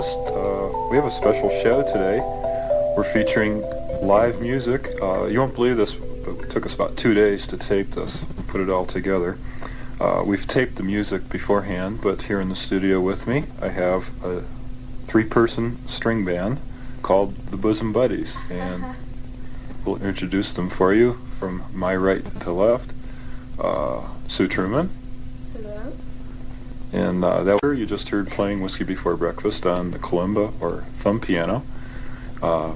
breakfast. We have a special show today. We're featuring live music. You won't believe this, but it took us about 2 days to tape this and put it all together. We've taped the music beforehand, but here in the studio with me, I have a 3-person string band called the Bosom Buddies, and we'll introduce them for you from my right to left. Sue Trueman. Hello. And that you just heard playing Whiskey Before Breakfast on the Kalimba or thumb piano.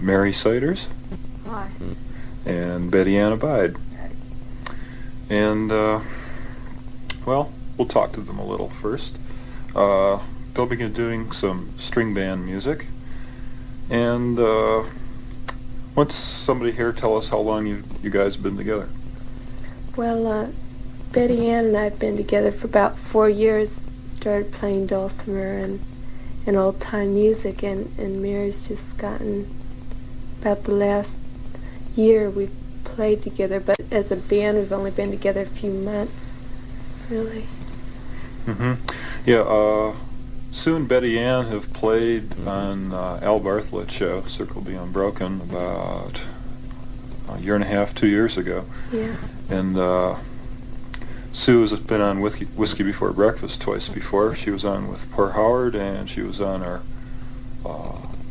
Mary Siders. Hi. And BettyAnn Abeid. And, well, we'll talk to them a little first. They'll begin doing some string band music. And once somebody here tell us how long you guys have been together. Well, BettyAnn and I have been together for about 4 years. Started playing dulcimer and old-time music, and Mary's just gotten, about the last year we've played together, but as a band we've only been together a few months, really. Mm-hmm. Yeah, Sue and BettyAnn have played on Al Bartholet's show, Circle Be Unbroken, about a year and a half, 2 years ago. Yeah. And Sue has been on Whiskey Before Breakfast twice before. She was on with Poor Howard, and she was on our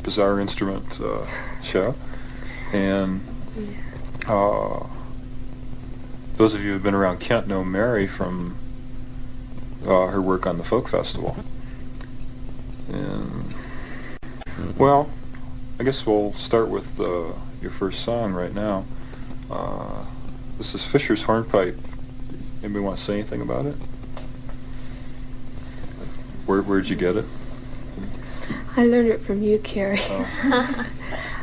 Bizarre Instrument show. And those of you who have been around Kent know Mary from her work on the Folk Festival. And, well, I guess we'll start with your first song right now. This is Fisher's Hornpipe. Anybody want to say anything about it? Where'd you get it? I learned it from you, Kerry. Oh.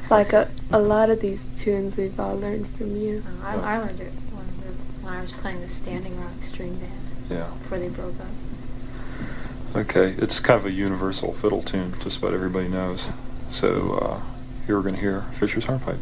Like a lot of these tunes we've all learned from you. I learned it when I was playing the Standing Rock string band. Yeah. Before they broke up. Okay, it's kind of a universal fiddle tune, just about everybody knows. So here we're going to hear Fisher's Hornpipe.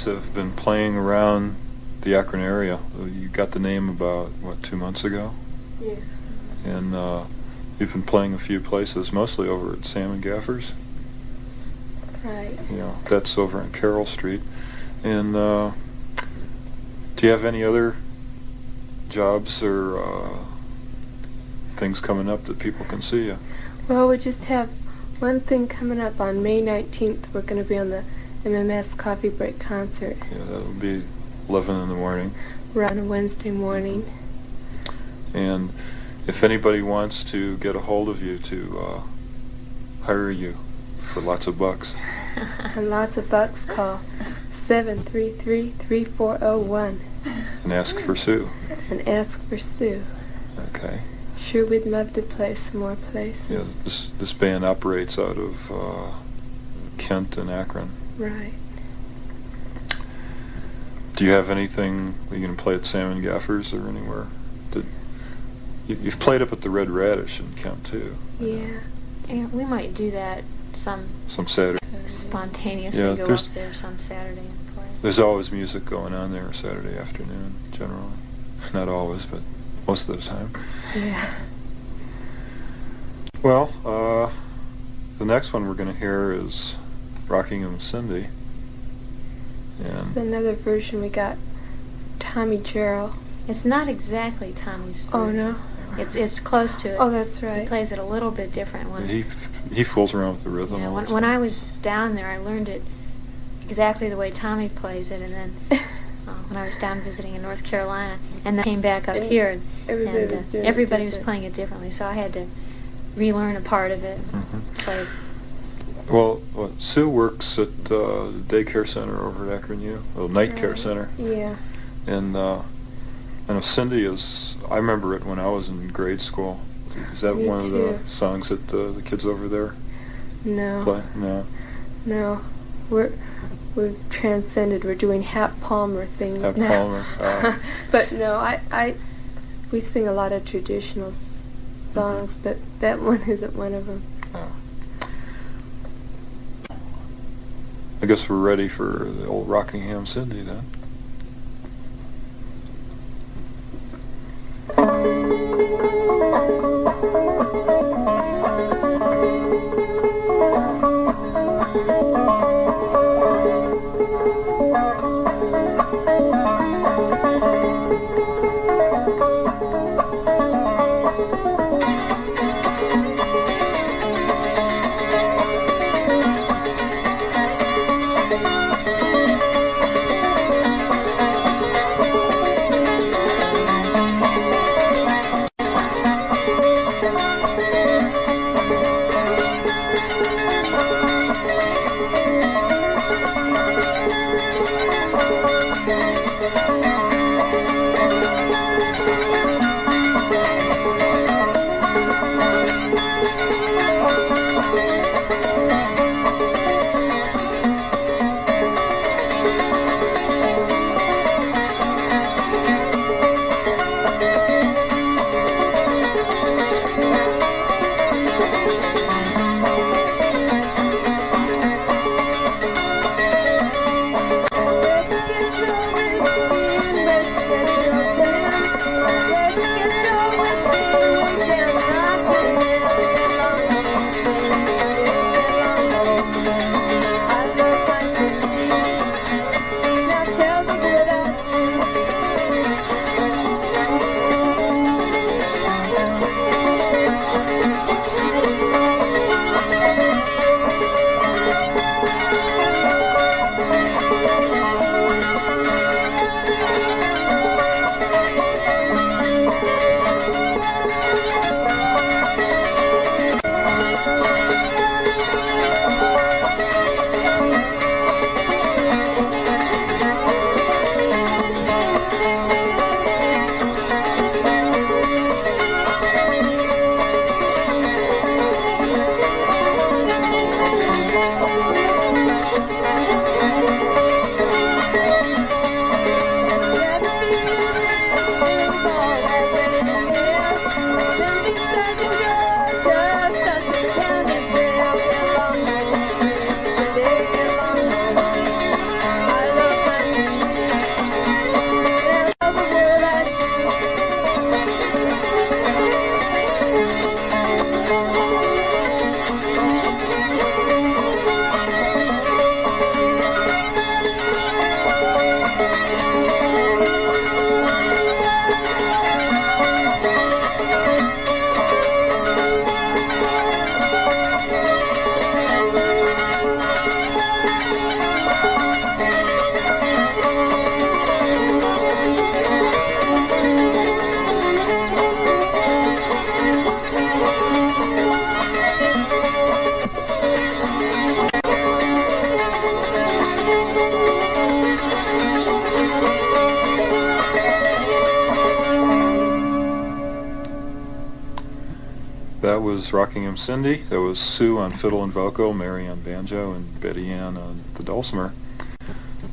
Have been playing around the Akron area. You got the name about, 2 months ago? Yeah. And you've been playing a few places, mostly over at Sam and Gaffer's. Right. You know, that's over on Carroll Street. And do you have any other jobs or things coming up that people can see you? Well, we just have one thing coming up on May 19th. We're going to be on the MMS Coffee Break concert. Yeah, that'll be 11 in the morning. We're on a Wednesday morning. And if anybody wants to get a hold of you to hire you for lots of bucks. And lots of bucks, call 733-3401. And ask for Sue. And ask for Sue. Okay. Sure, we'd love to play some more places. Yeah, this band operates out of Kent and Akron. Right. Do you have anything that you can play at Salmon Gaffers or anywhere? You've played up at the Red Radish in Kent too. Yeah. And we might do that some Saturday. Spontaneously Yeah, go up there some Saturday and play. There's always music going on there Saturday afternoon, generally. Not always, but most of the time. Yeah. Well, the next one we're going to hear is Rockingham Cindy. It's another version we got. Tommy Jarrell. It's not exactly Tommy's version. Oh, no? It's close to it. Oh, that's right. He plays it a little bit different. He fools around with the rhythm. Yeah, when I was down there, I learned it exactly the way Tommy plays it, and then when I was down visiting in North Carolina, and then came back up here, and everybody was playing it differently, so I had to relearn a part of it. Play. Well, Sue works at the daycare center over at Akron U, night care center. Yeah. And I know Cindy is. I remember it when I was in grade school. Is that one of the songs that the kids over there play? No. We've transcended. We're doing Hap Palmer things Hap now. Palmer. But no, we sing a lot of traditional songs, but that one isn't one of them. I guess we're ready for the old Rockingham Cindy then. That was Rockingham Cindy. That was Sue on fiddle and vocal, Mary on banjo, and BettyAnn on the dulcimer.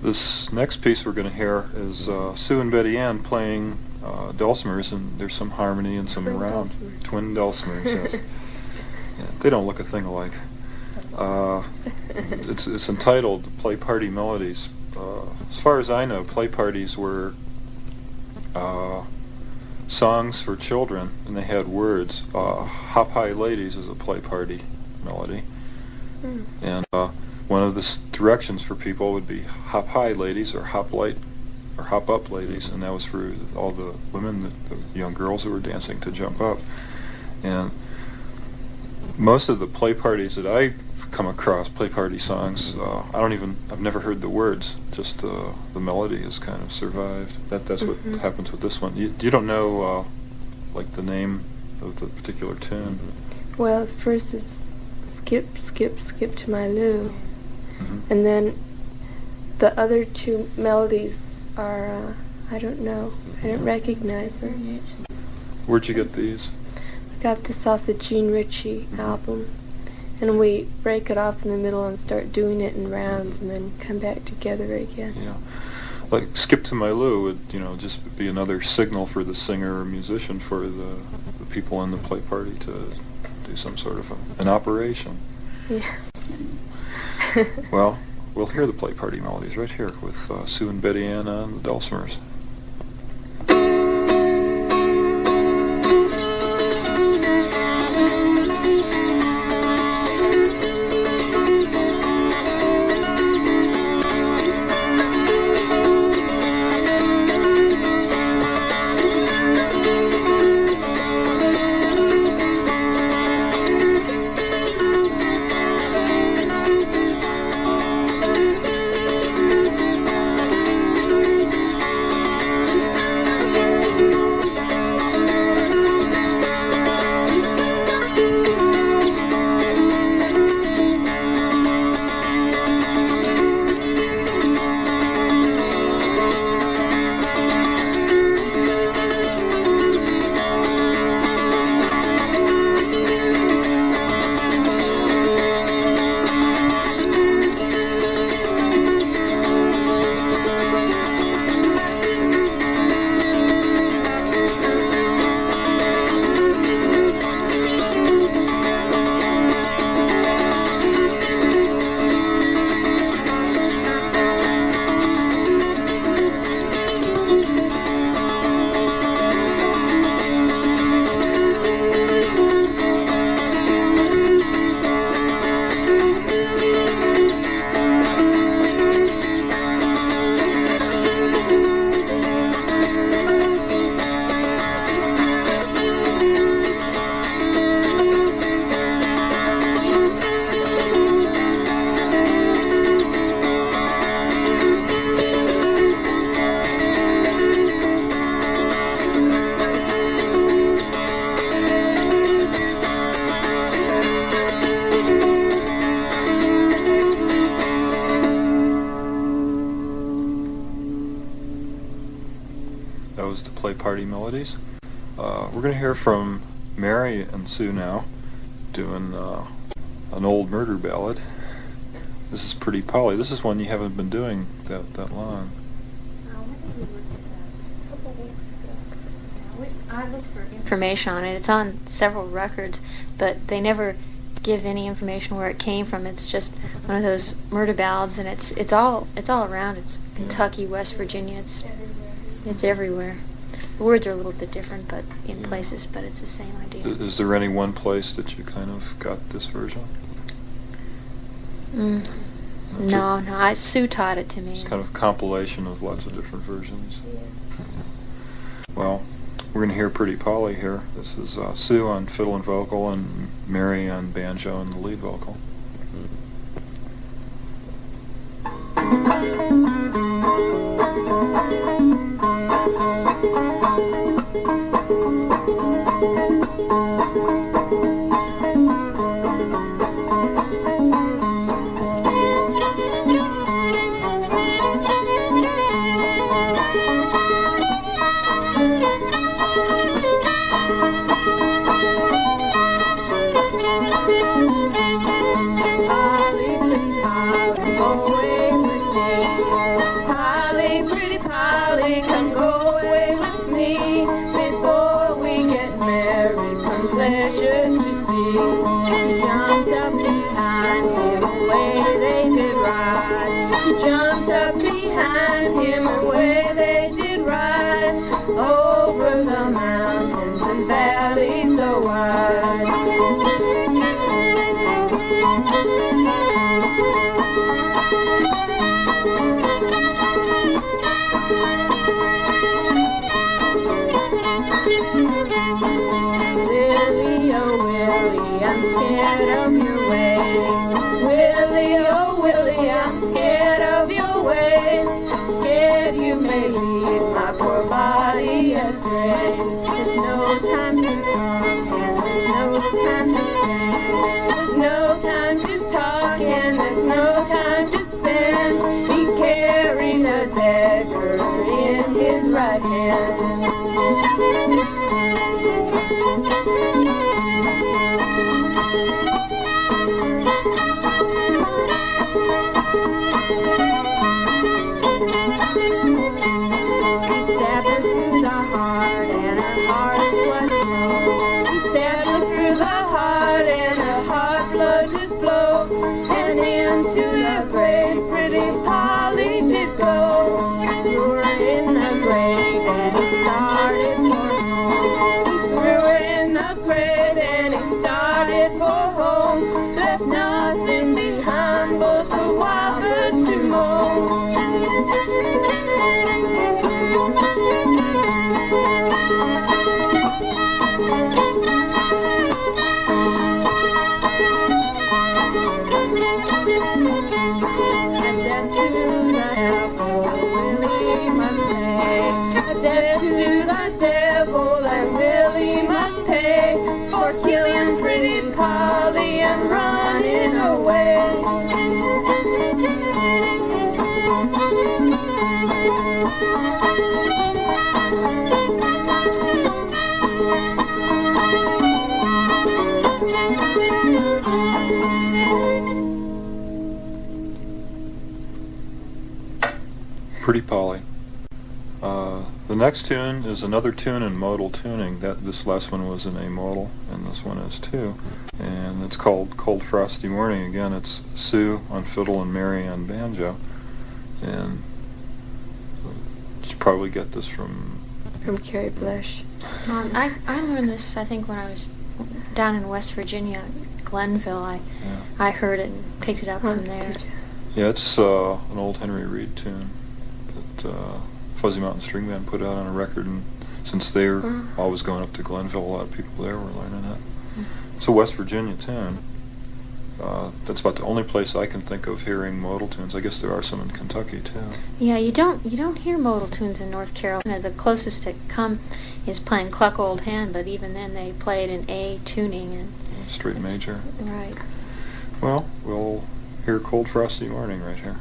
This next piece we're going to hear is Sue and BettyAnn playing dulcimers, and there's some harmony and some twin dulcimers. Yes. Yeah, they don't look a thing alike. It's entitled "Play Party Melodies." As far as I know, play parties were songs for children, and they had words. "Hop High Ladies" is a play party melody, and one of the directions for people would be "Hop High Ladies" or "Hop Light" or "Hop Up Ladies," and that was for all the women, the young girls who were dancing, to jump up. And most of the play parties that I come across, play party songs, I've never heard the words, just the melody has kind of survived. That's what happens with this one. You don't know like the name of the particular tune? Well, first it's skip, skip, skip to my loo, and then the other two melodies are I don't know, I don't recognize them. Where'd you get these? I got this off the Gene Ritchie album. And we break it off in the middle and start doing it in rounds, and then come back together again. Yeah, like "Skip to My Lou" would, just be another signal for the singer or musician for the people in the play party to do some sort of an operation. Yeah. Well, we'll hear the play party melodies right here with Sue and BettyAnn on the dulcimers. Party Melodies. We're going to hear from Mary and Sue now, doing an old murder ballad. This is Pretty Polly. This is one you haven't been doing that long. I looked for information on it. It's on several records, but they never give any information where it came from. It's just one of those murder ballads, and it's all around. It's Kentucky, West Virginia. It's everywhere. The words are a little bit different, but in places, but it's the same idea. Is there any one place that you kind of got this version? No. Sue taught it to me. It's kind of a compilation of lots of different versions. Well, we're going to hear Pretty Polly here. This is Sue on fiddle and vocal, and Mary on banjo and the lead vocal. Polly, pretty Polly, go away with me. Polly, pretty Polly, come go away with me. Before we get married, some pleasures to see. She jumped up behind him, away they did ride. She jumped up behind him, away they did ride. Over the mountains and valleys so wide. Willie, oh Willie, I'm scared of your ways. Willie, oh Willie, I'm scared of your ways. Scared you may lead my poor body astray. There's no time to talk and there's no time to spend. There's no time to talk and there's no time to spend. He carried a dagger in his right hand. Pretty Polly. The next tune is another tune in modal tuning. This last one was in A modal, and this one is too. And it's called Cold Frosty Morning. Again, it's Sue on fiddle and Mary on banjo. And you should probably get this from Kerry Blech. I learned this, I think, when I was down in West Virginia, Glenville. I heard it and picked it up from there. Yeah, it's an old Henry Reed tune that Fuzzy Mountain String Band put out on a record, and since they're always going up to Glenville, a lot of people there were learning it. It's a West Virginia tune. That's about the only place I can think of hearing modal tunes. I guess there are some in Kentucky too. Yeah, you don't hear modal tunes in North Carolina. The closest to come is playing Cluck Old Hen, but even then they play it in A tuning and straight major. Right. Well, we'll hear Cold Frosty Morning right here.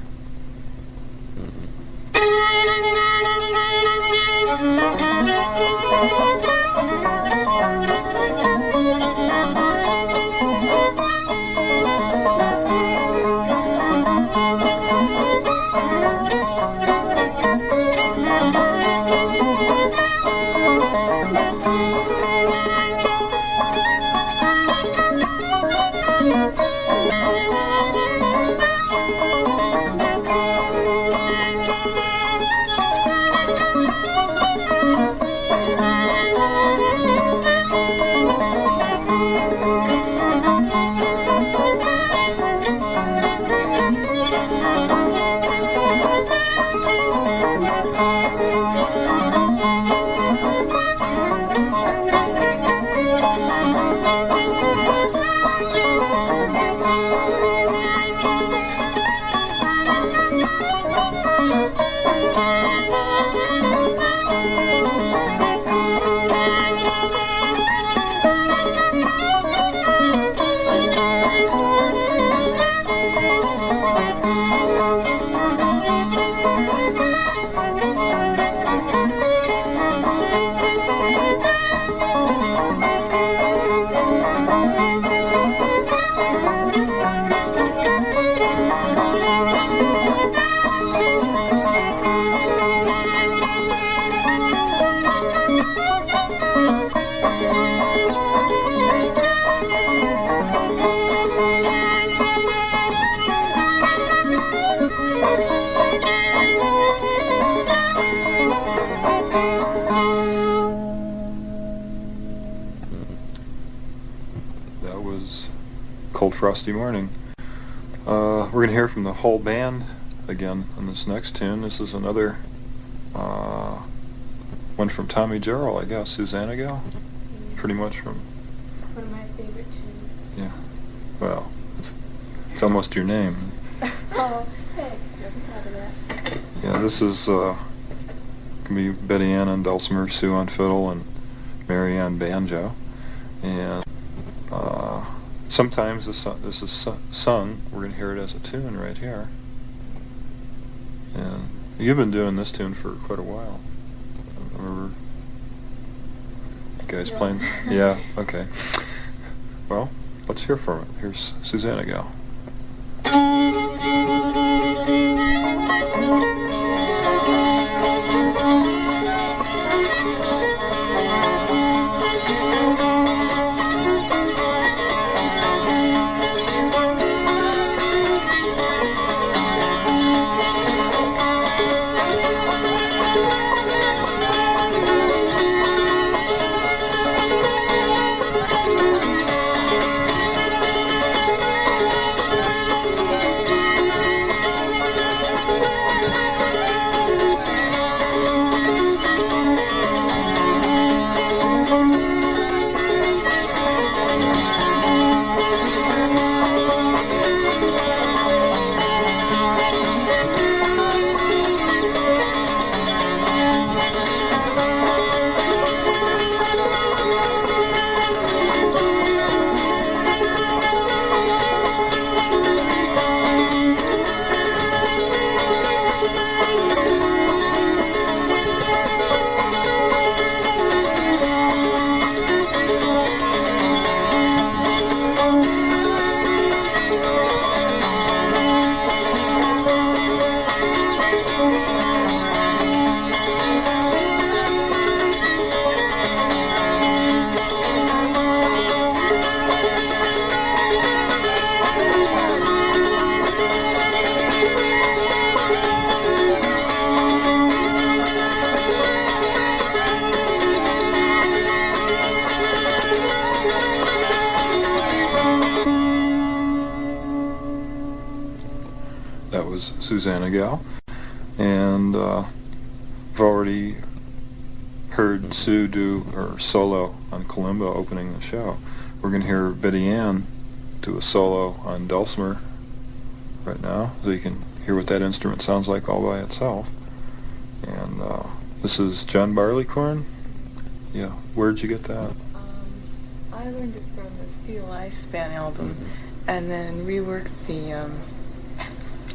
That was Cold Frosty Morning. We're going to hear from the whole band again on this next tune. This is another one from Tommy Jarrell, I guess. Suzanna Gal? Pretty much from... One of my favorite tunes. Yeah. Well, it's almost your name. Oh, thanks. Never thought of that. Yeah, this is going to be BettyAnn on Dulcimer, Sue on Fiddle, and Mary on Banjo. And sometimes this is sung. We're going to hear it as a tune right here. And you've been doing this tune for quite a while. I remember you guys playing. Yeah, okay. Well, let's hear from it. Here's Suzanna Gal. Suzanna Gal, and I've already heard Sue do her solo on Kalimba opening the show. We're going to hear BettyAnn do a solo on Dulcimer right now, so you can hear what that instrument sounds like all by itself. And this is John Barleycorn. Yeah, where'd you get that? I learned it from the Steel Lifespan album, and then reworked the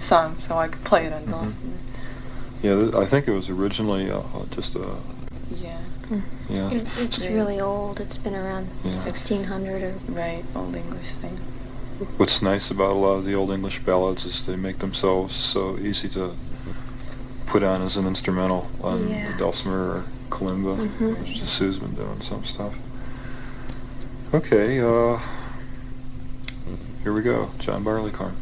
song so I could play it on Dulcimer. Yeah, I think it was originally just a... Yeah. Yeah. It's really old. It's been around 1600 or... Right, Old English thing. What's nice about a lot of the Old English ballads is they make themselves so easy to put on as an instrumental on the Dulcimer or Kalimba, which Sue's been doing some stuff. Okay, here we go, John Barleycorn.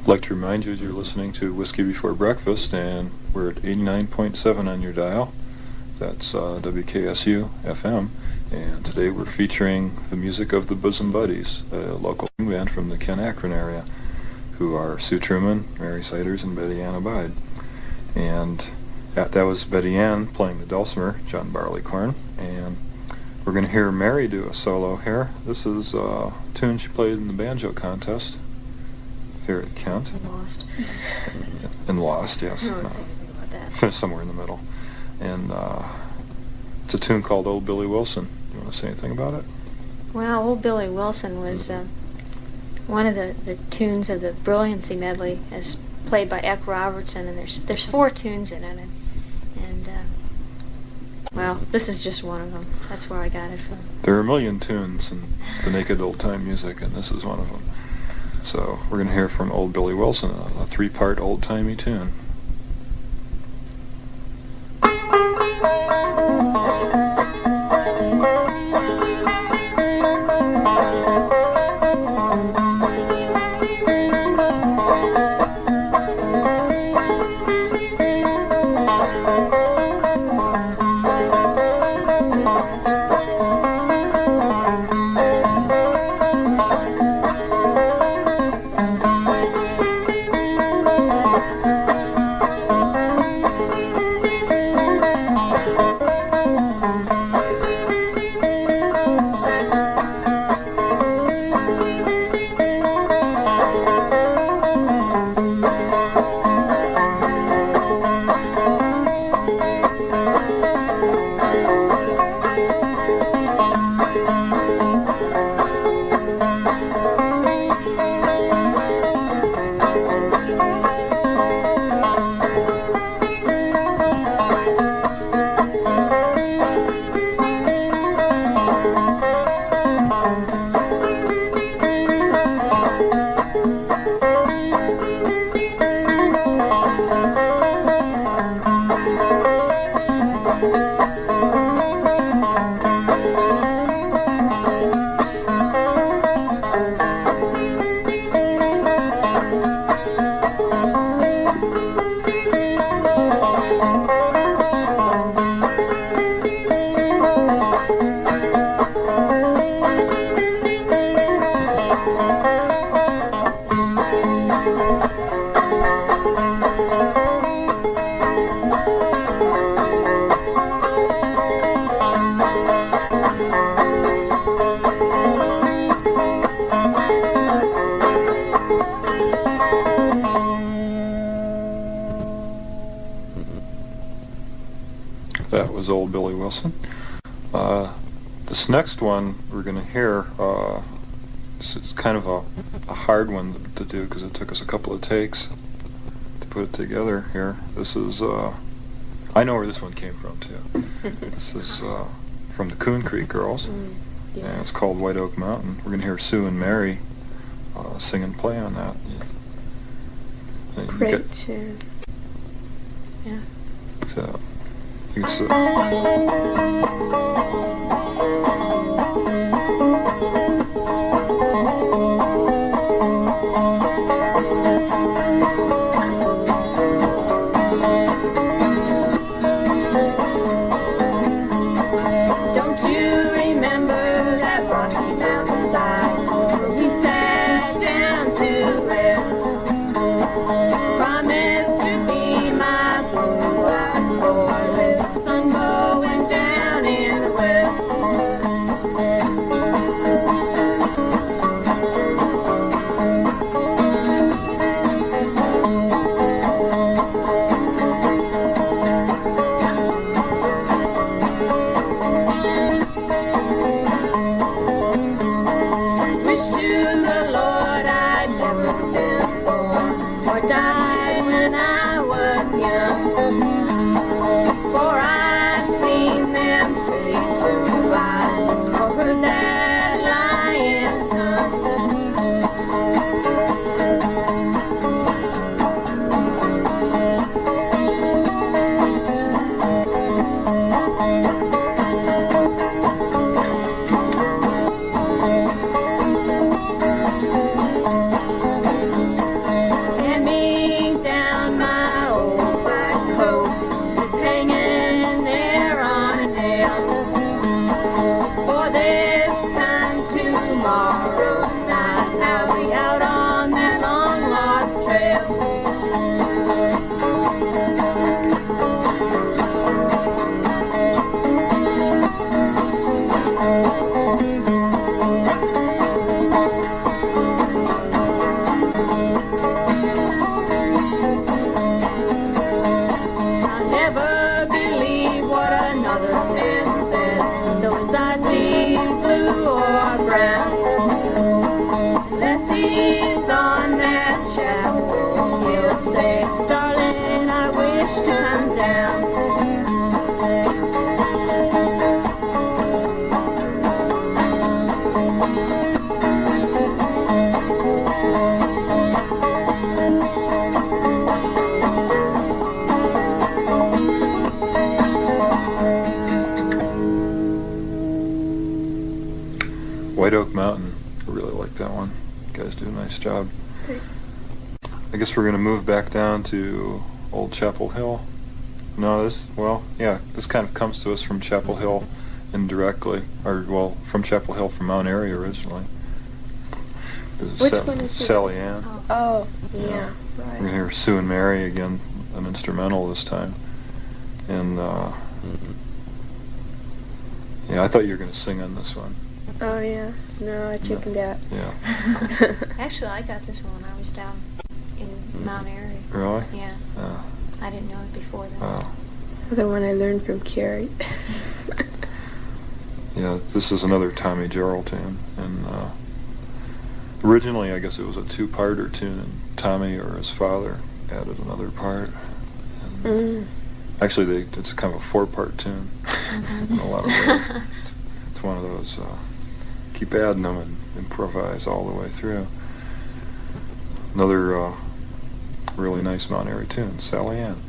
I'd like to remind you you're listening to Whiskey Before Breakfast, and we're at 89.7 on your dial. That's WKSU FM, and today we're featuring the music of the Bosom Buddies, a local band from the Ken Akron area, who are Sue Trueman, Mary Siders, and BettyAnn Abeid. And that was BettyAnn playing the dulcimer, John Barleycorn, and we're going to hear Mary do a solo here. This is a tune she played in the banjo contest here at Kent. Lost. And lost, yes. I don't say anything about that. Somewhere in the middle. And it's a tune called Old Billy Wilson. You want to say anything about it? Well, Old Billy Wilson was one of the tunes of the Brilliancy medley, as played by Eck Robertson, and there's 4 tunes in it, and well, this is just one of them. That's where I got it from. There are a million tunes in the naked old-time music, and this is one of them. So we're going to hear from Old Billy Wilson, a 3-part old-timey tune. That was Old Billy Wilson. This next one we're going to hear, this is kind of a hard one to do because it took us a couple of takes to put it together here. This is, I know where this one came from too. This is from the Coon Creek Girls, and it's called White Oak Mountain. We're going to hear Sue and Mary sing and play on that. Great tune. Yeah. So, Don't you remember that rocky mountainside where we sat down to rest? Promised to be my blue-eyed boy with the sun going down in the west. I'll never believe what another man says, though his eyes be blue or brown. Unless he's on that chapel, he'll say, darling, I wish I'm down. White Oak Mountain. I really like that one. You guys do a nice job. Thanks. I guess we're going to move back down to Old Chapel Hill. No, this kind of comes to us from Chapel Hill indirectly. From Chapel Hill from Mount Airy originally. Which one is it? Sally Ann. Oh, yeah, We're right. going to hear Sue and Mary again, an instrumental this time. And, I thought you were going to sing on this one. Oh, yeah. No, I chickened out. Yeah. Actually, I got this one when I was down in Mount Airy. Really? Yeah. I didn't know it before then. Oh. The one I learned from Kerry. Yeah, this is another Tommy Jarrell tune. And originally, I guess it was a two-parter tune, and Tommy or his father added another part. And actually, it's kind of a four-part tune in a lot of ways. It's one of those, keep adding them and improvise all the way through. Another really nice Mount Airy tune, Sally Ann.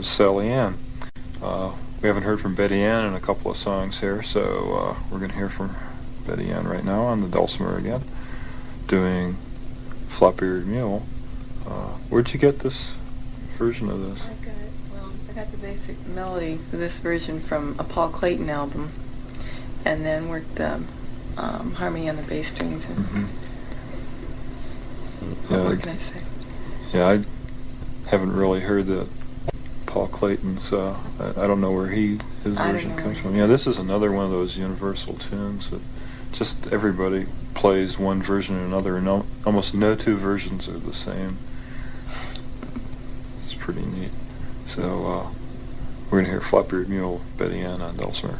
Sally Ann. We haven't heard from Betty Ann in a couple of songs here, so we're going to hear from Betty Ann right now on the dulcimer again, doing Flop-Eared Mule. Where'd you get this version of this? I got got the basic melody for this version from a Paul Clayton album, and then worked the harmony on the bass strings. And what can I say? Yeah, I haven't really heard the Paul Clayton, so I don't know where his version comes from. Yeah, this is another one of those universal tunes that just everybody plays one version or another, and almost no two versions are the same. It's pretty neat. So we're going to hear Flop-Eared Mule, BettyAnn on Dulcimer.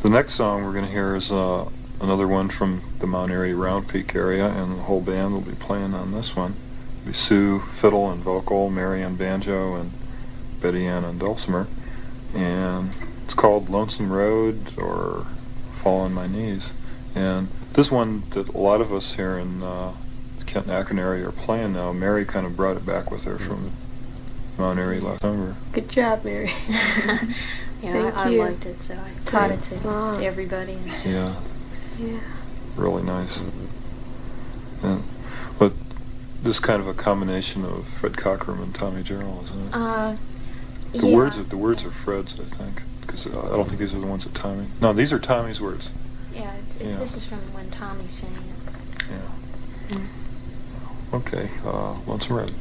The next song we're going to hear is another one from the Mount Airy Round Peak area, and the whole band will be playing on this one. It'll be Sue, fiddle and vocal, Mary on banjo, and BettyAnn on dulcimer. And it's called Lonesome Road or Fall on My Knees. And this one that a lot of us here in the Kent-Akron area are playing now. Mary kind of brought it back with her from Mount Airy last summer. Good job, Mary. Yeah, I liked it, so I taught it to everybody. Yeah. Yeah. Really nice. And, but this is kind of a combination of Fred Cockrum and Tommy Jarrell, isn't it? The words are Fred's, I think, because I don't think these are the ones that Tommy. No, these are Tommy's words. Yeah, this is from when Tommy sang it. Yeah. Okay, Lonesome Road.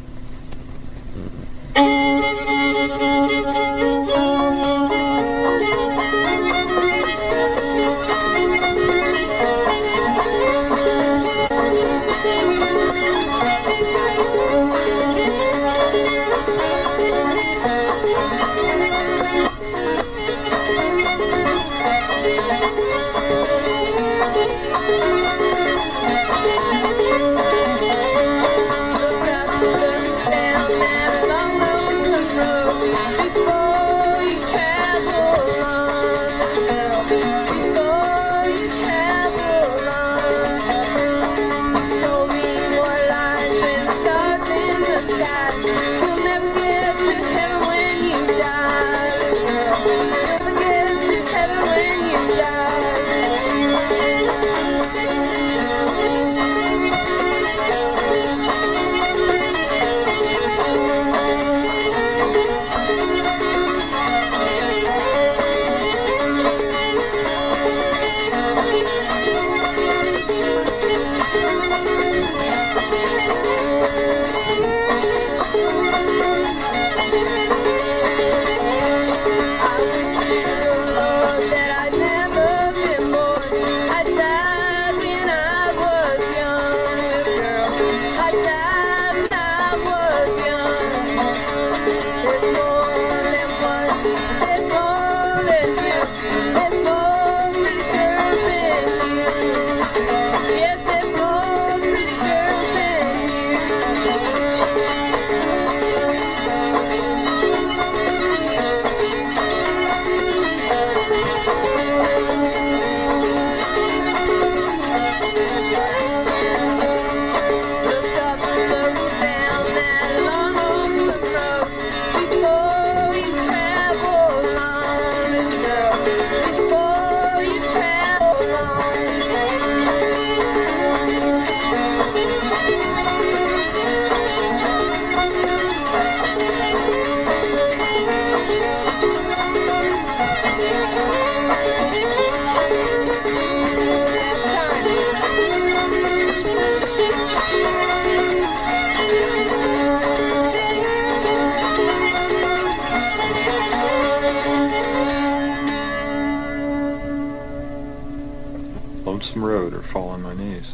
Lonesome Road or Fall on My Knees.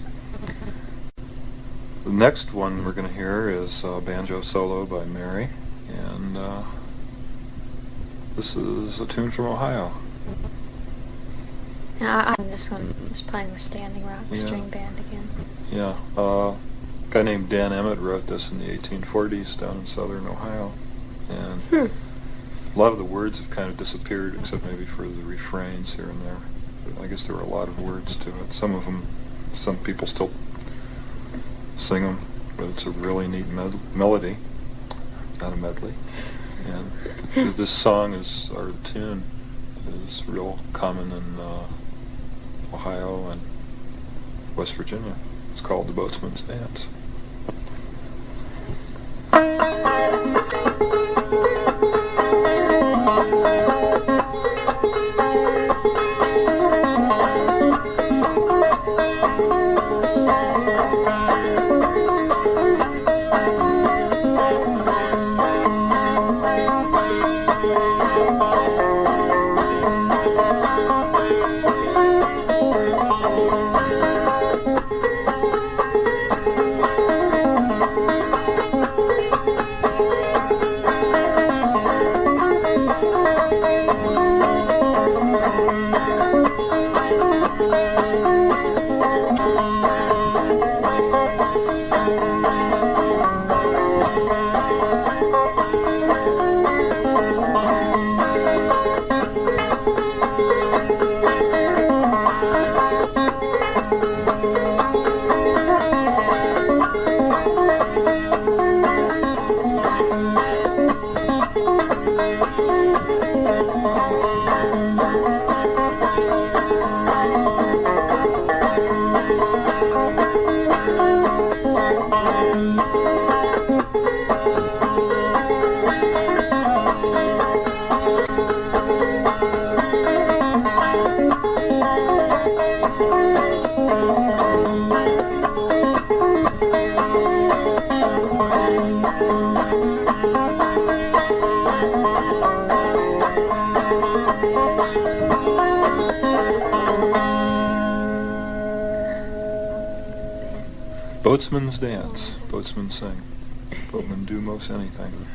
The next one we're going to hear is Banjo Solo by Mary, and this is a tune from Ohio. This one was playing with Standing Rock String Band again. Yeah, a guy named Dan Emmett wrote this in the 1840s down in southern Ohio, and a lot of the words have kind of disappeared except maybe for the refrains here and there. But I guess there were a lot of words to it. Some of them, some people still sing them, but it's a really neat melody, not a medley. And this song is, or the tune, is real common in Ohio and West Virginia. It's called The Boatman's Dance. Boatsman's Dance. Boatsmen sing. Boatmen do most anything.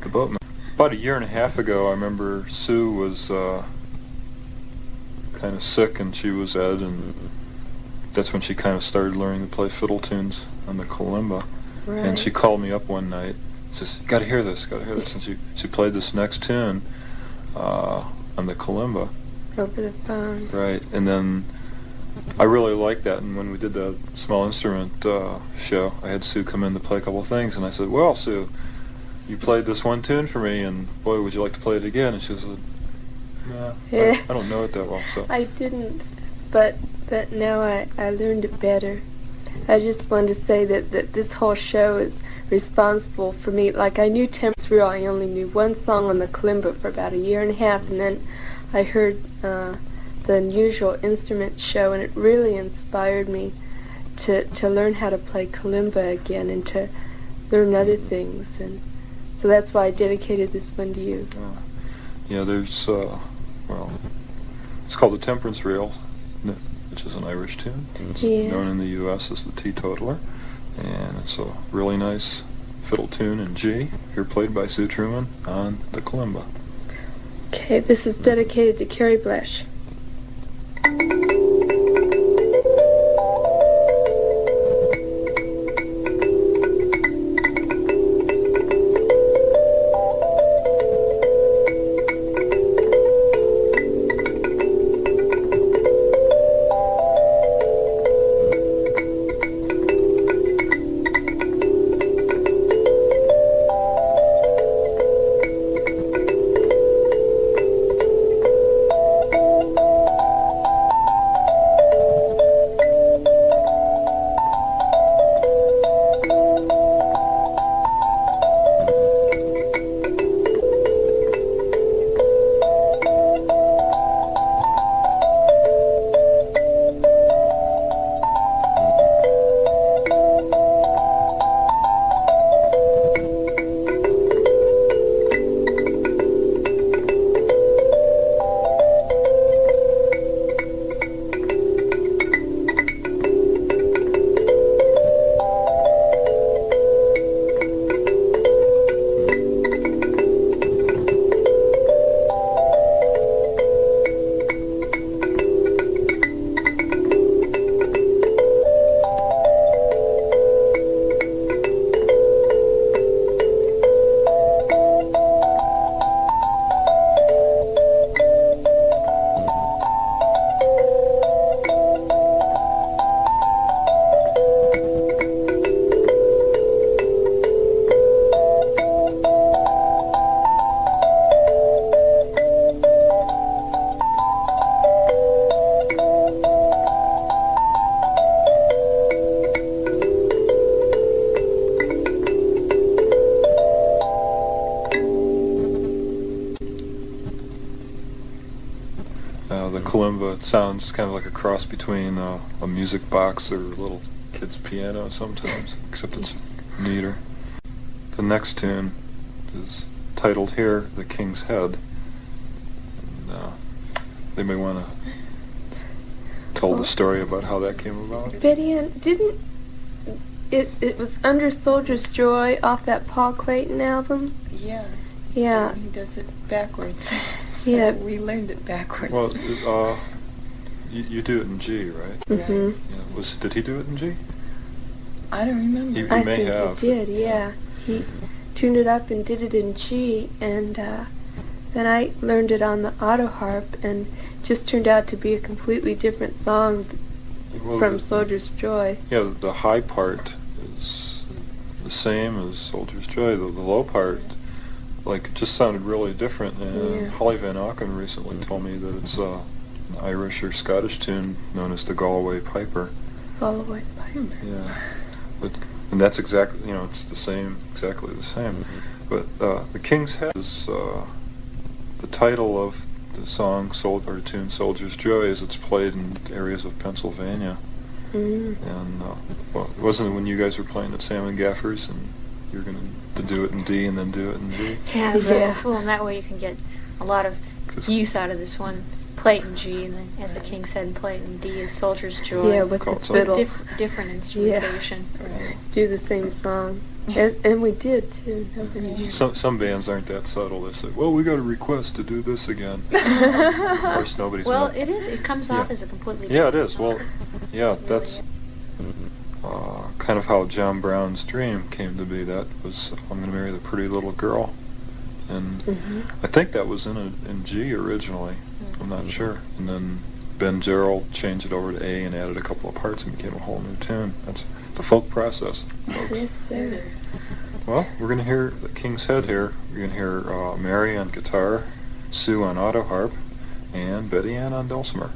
The boatmen. About a year and a half ago, I remember Sue was kind of sick, and she was Ed, and that's when she kind of started learning to play fiddle tunes on the Kalimba. Right. And she called me up one night, says, "Got to hear this, got to hear this." And she played this next tune on the Kalimba. Over the phone. Right, and then I really liked that, and when we did the small instrument show, I had Sue come in to play a couple of things, and I said, "Well, Sue, you played this one tune for me, and boy, would you like to play it again?" And she said, "Nah, I don't know it that well." So I didn't, but now I learned it better. I just wanted to say that this whole show is responsible for me. Like, I knew Temps Real, I only knew one song on the Kalimba for about a year and a half, and then I heard the Unusual Instruments show, and it really inspired me to learn how to play Kalimba again and to learn other things, and so that's why I dedicated this one to you. Yeah, there's it's called the Temperance Reel, which is an Irish tune. It's known in the U.S. as the Teetotaler, and it's a really nice fiddle tune in G, here played by Sue Trueman on the Kalimba. Okay, this is dedicated to Kerry Blech. sounds kind of like a cross between a music box or a little kid's piano sometimes, except it's neater. The next tune is titled here, The King's Head. And, they may want to tell the story about how that came about. BettyAnn, didn't it was Under Soldier's Joy off that Paul Clayton album? Yeah. Yeah. He does it backwards. Yeah. We learned it backwards. Well, you do it in G, right? Mm-hmm. Yeah. Did he do it in G? I don't remember. He I may think have. he did, yeah. He tuned it up and did it in G, and then I learned it on the Autoharp, and just turned out to be a completely different song from Soldier's Joy. Yeah, the high part is the same as Soldier's Joy. The low part, like, just sounded really different. And Holly Van Auken recently told me that it's an Irish or Scottish tune known as the Galway Piper. Galway Piper. Yeah, and that's exactly, it's the same, exactly the same. But The King's Head is the title of the song or tune Soldier's Joy, as it's played in areas of Pennsylvania. And well, wasn't it when you guys were playing at Sam and Gaffer's and you're going to do it in D and then do it in D? Yeah. Well, and that way you can get a lot of use out of this one. Play it in G, and then, as the King said, play it in D is Soldier's Joy. Yeah, with the fiddle. Different instrumentation. Yeah. Right. Do the same song. And we did, too. Some bands aren't that subtle. They say, well, we got a request to do this again. Of course, nobody's Well, it is. It comes off as a completely different it is. song. Well, yeah, that's kind of how John Brown's Dream came to be. That was, I'm going to marry the pretty little girl. And I think that was in G originally. I'm not sure. And then Ben Gerald changed it over to A and added a couple of parts and became a whole new tune. It's a folk process, folks. Yes, sir. Well, we're going to hear The King's Head here. We're going to hear Mary on guitar, Sue on Autoharp, and BettyAnn on dulcimer.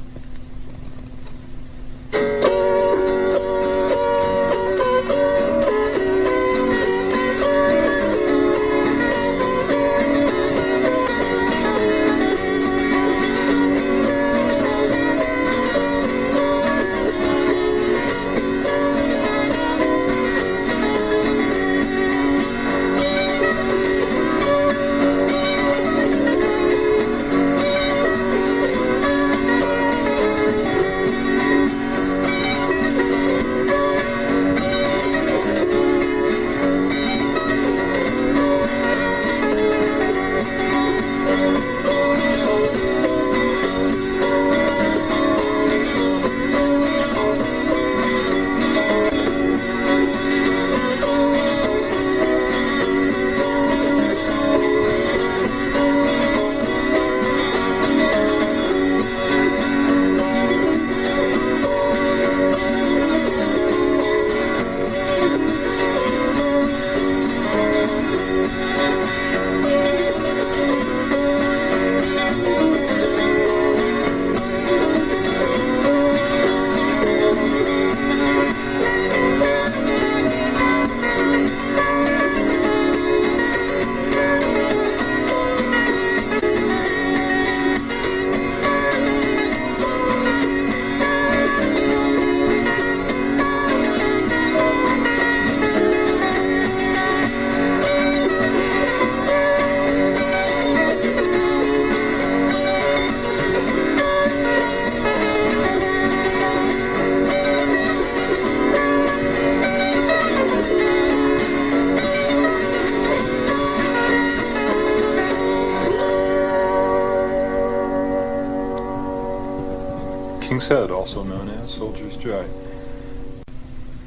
King's Head, also known as Soldier's Joy.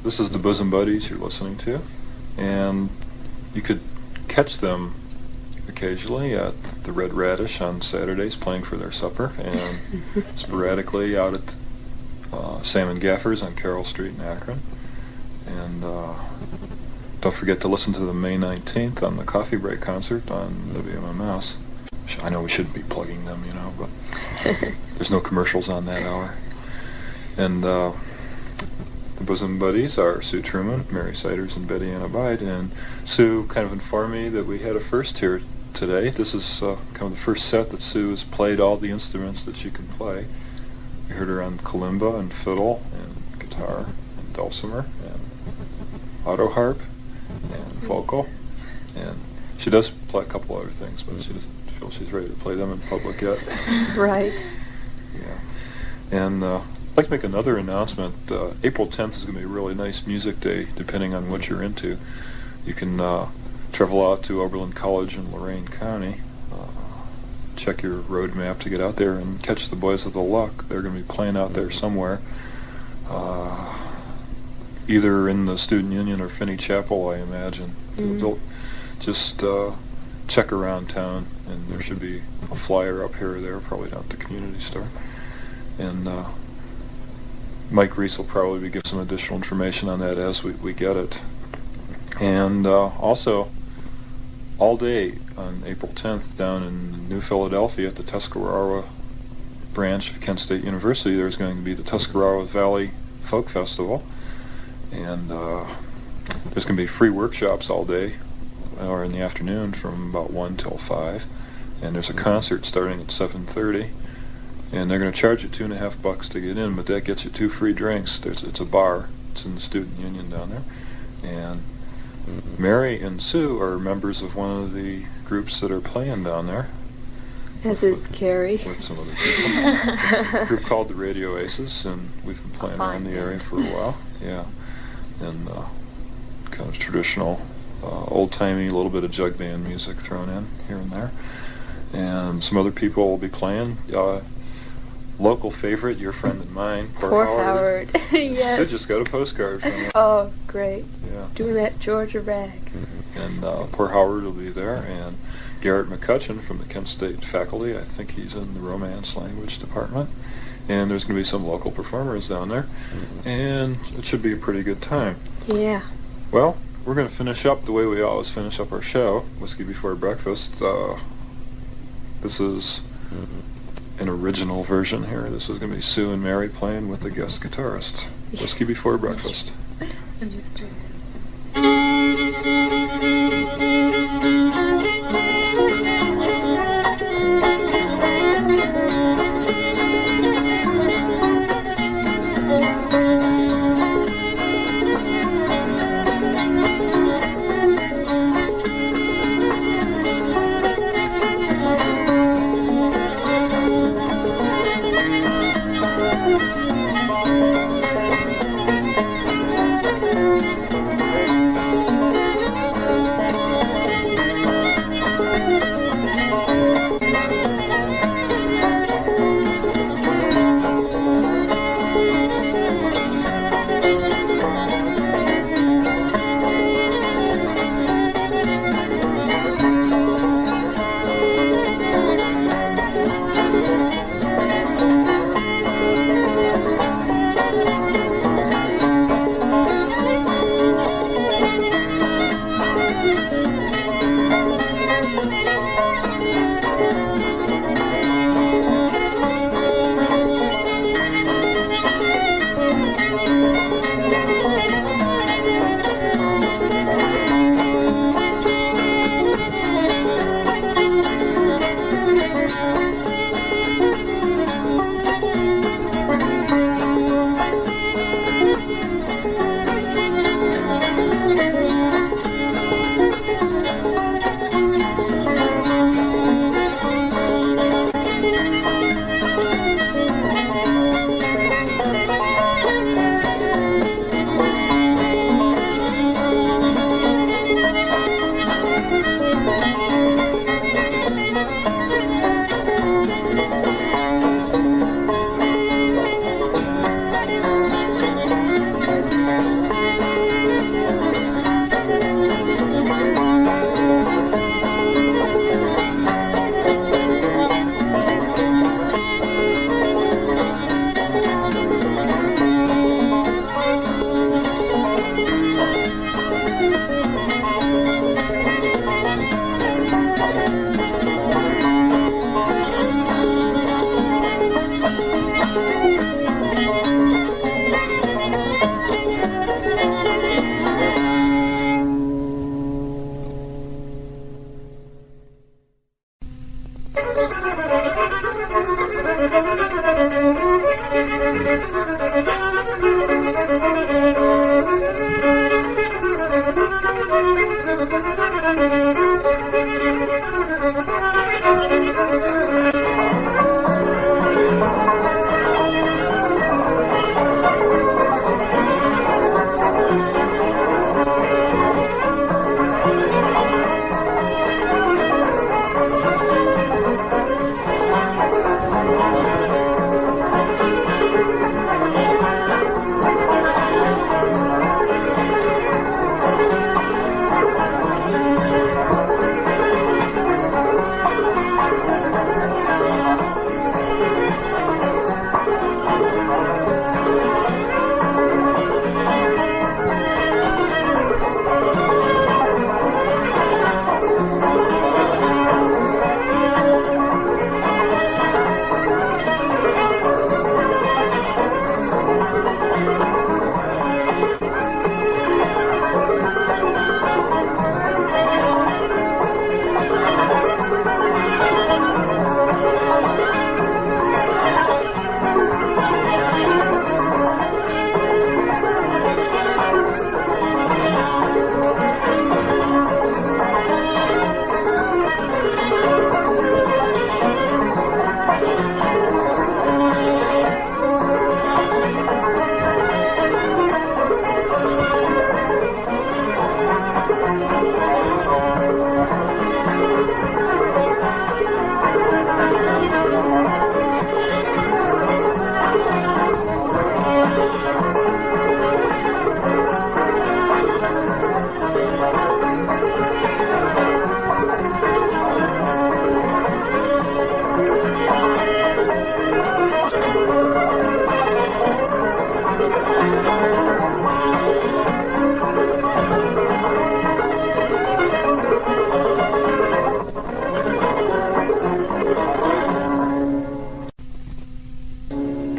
This is the Bosom Buddies you're listening to, and you could catch them occasionally at the Red Radish on Saturdays playing for their supper, and sporadically out at Sam and Gaffer's on Carroll Street in Akron. And don't forget to listen to the May 19th on the Coffee Break concert on WMMS. I know we shouldn't be plugging them, but there's no commercials on that hour. And the Bosom Buddies are Sue Trueman, Mary Siders, and BettyAnn Abeid. And Sue kind of informed me that we had a first here today. This is kind of the first set that Sue has played all the instruments that she can play. You heard her on Kalimba and Fiddle and guitar and Dulcimer and Autoharp and vocal. And she does play a couple other things, but she doesn't feel she's ready to play them in public yet. Right. Yeah. And I'd like to make another announcement. April 10th is going to be a really nice music day, depending on what you're into. You can travel out to Oberlin College in Lorain County, check your road map to get out there and catch the Boys of the Luck. They're going to be playing out there somewhere, either in the Student Union or Finney Chapel, I imagine. They'll just check around town, and there should be a flyer up here or there, probably down at the community store. And Mike Reese will probably give some additional information on that as we get it. And also, all day on April 10th down in New Philadelphia at the Tuscarora branch of Kent State University, there's going to be the Tuscarora Valley Folk Festival. And there's going to be free workshops all day, or in the afternoon from about 1 till 5. And there's a concert starting at 7:30. And they're going to charge you $2.50 to get in, but that gets you 2 free drinks. It's a bar. It's in the Student Union down there. And Mary and Sue are members of one of the groups that are playing down there. As is Kerry. With some other people. It's a group called the Radio Aces, and we've been playing around the area for a while. Yeah. And kind of traditional, old-timey, a little bit of jug band music thrown in here and there. And some other people will be playing. Local favorite, your friend and mine, Poor Howard. Yes. Sid just got a postcard from him. Oh, great. Yeah. Doing that Georgia rag. And Poor Howard will be there, and Garrett McCutcheon from the Kent State faculty. I think he's in the Romance language department. And there's going to be some local performers down there, and it should be a pretty good time. Yeah. Well, we're going to finish up the way we always finish up our show, Whiskey Before Breakfast. This is an original version here. This is going to be Sue and Mary playing with the guest guitarist. Whiskey Before Breakfast.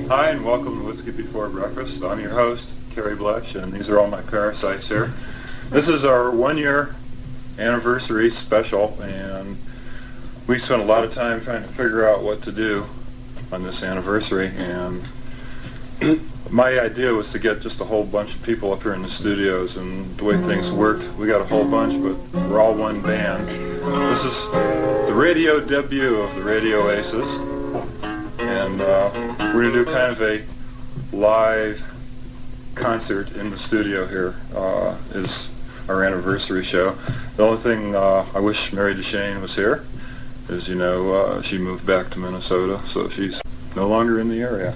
Hi, and welcome to Whiskey Before Breakfast. I'm your host, Kerry Blech, and these are all my parasites here. This is our 1-year anniversary special, and we spent a lot of time trying to figure out what to do on this anniversary, and my idea was to get just a whole bunch of people up here in the studios, and the way things worked, we got a whole bunch, but we're all one band. This is the radio debut of the Radio Aces, and we're going to do kind of a live concert in the studio here. Is our anniversary show. The only thing I wish Mary DeShane was here. As you know, she moved back to Minnesota, so she's no longer in the area.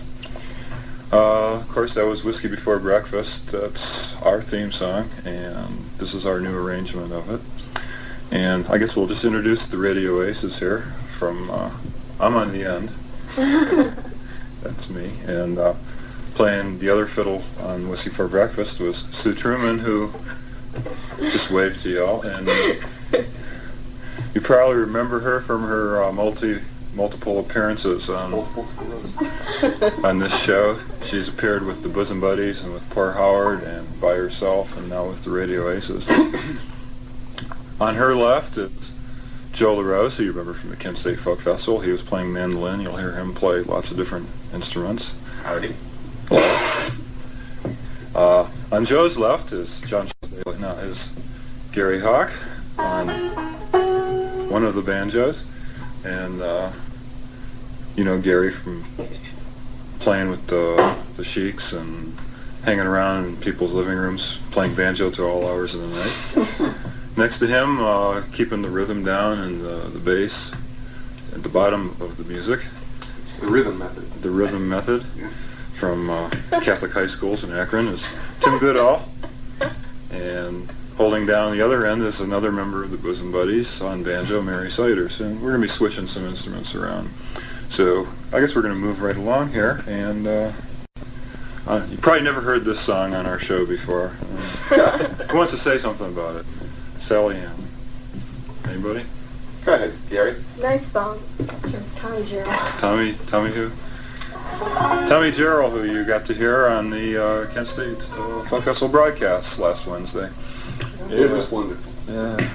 Of course, that was Whiskey Before Breakfast. That's our theme song, and this is our new arrangement of it. And I guess we'll just introduce the Radio Aces here. From I'm on the end. That's me. And playing the other fiddle on Whiskey Before Breakfast was Sue Trueman, who just waved to y'all. And you probably remember her from her multiple appearances on this show. She's appeared with the Bosom Buddies and with Poor Howard and by herself, and now with the Radio Aces. On her left is Joe LaRose, who you remember from the Kent State Folk Festival. He was playing mandolin. You'll hear him play lots of different instruments. Howdy. On Joe's left is is Gary Hawk on one of the banjos, and you know Gary from playing with the Sheiks and hanging around in people's living rooms playing banjo to all hours of the night. Next to him, keeping the rhythm down and the bass at the bottom of the music. It's the rhythm method. The rhythm method from Catholic high schools in Akron is Tim Goodall. And holding down the other end is another member of the Bosom Buddies on banjo, Mary Siders. And we're going to be switching some instruments around. So I guess we're going to move right along here. And you probably never heard this song on our show before. Who wants to say something about it? Sally Ann. Anybody? Go ahead, Gary. Nice song. It's from Tommy Gerald. Tommy who? Tommy Gerald, who you got to hear on the Kent State Folk Festival broadcast last Wednesday. It was wonderful. Yeah.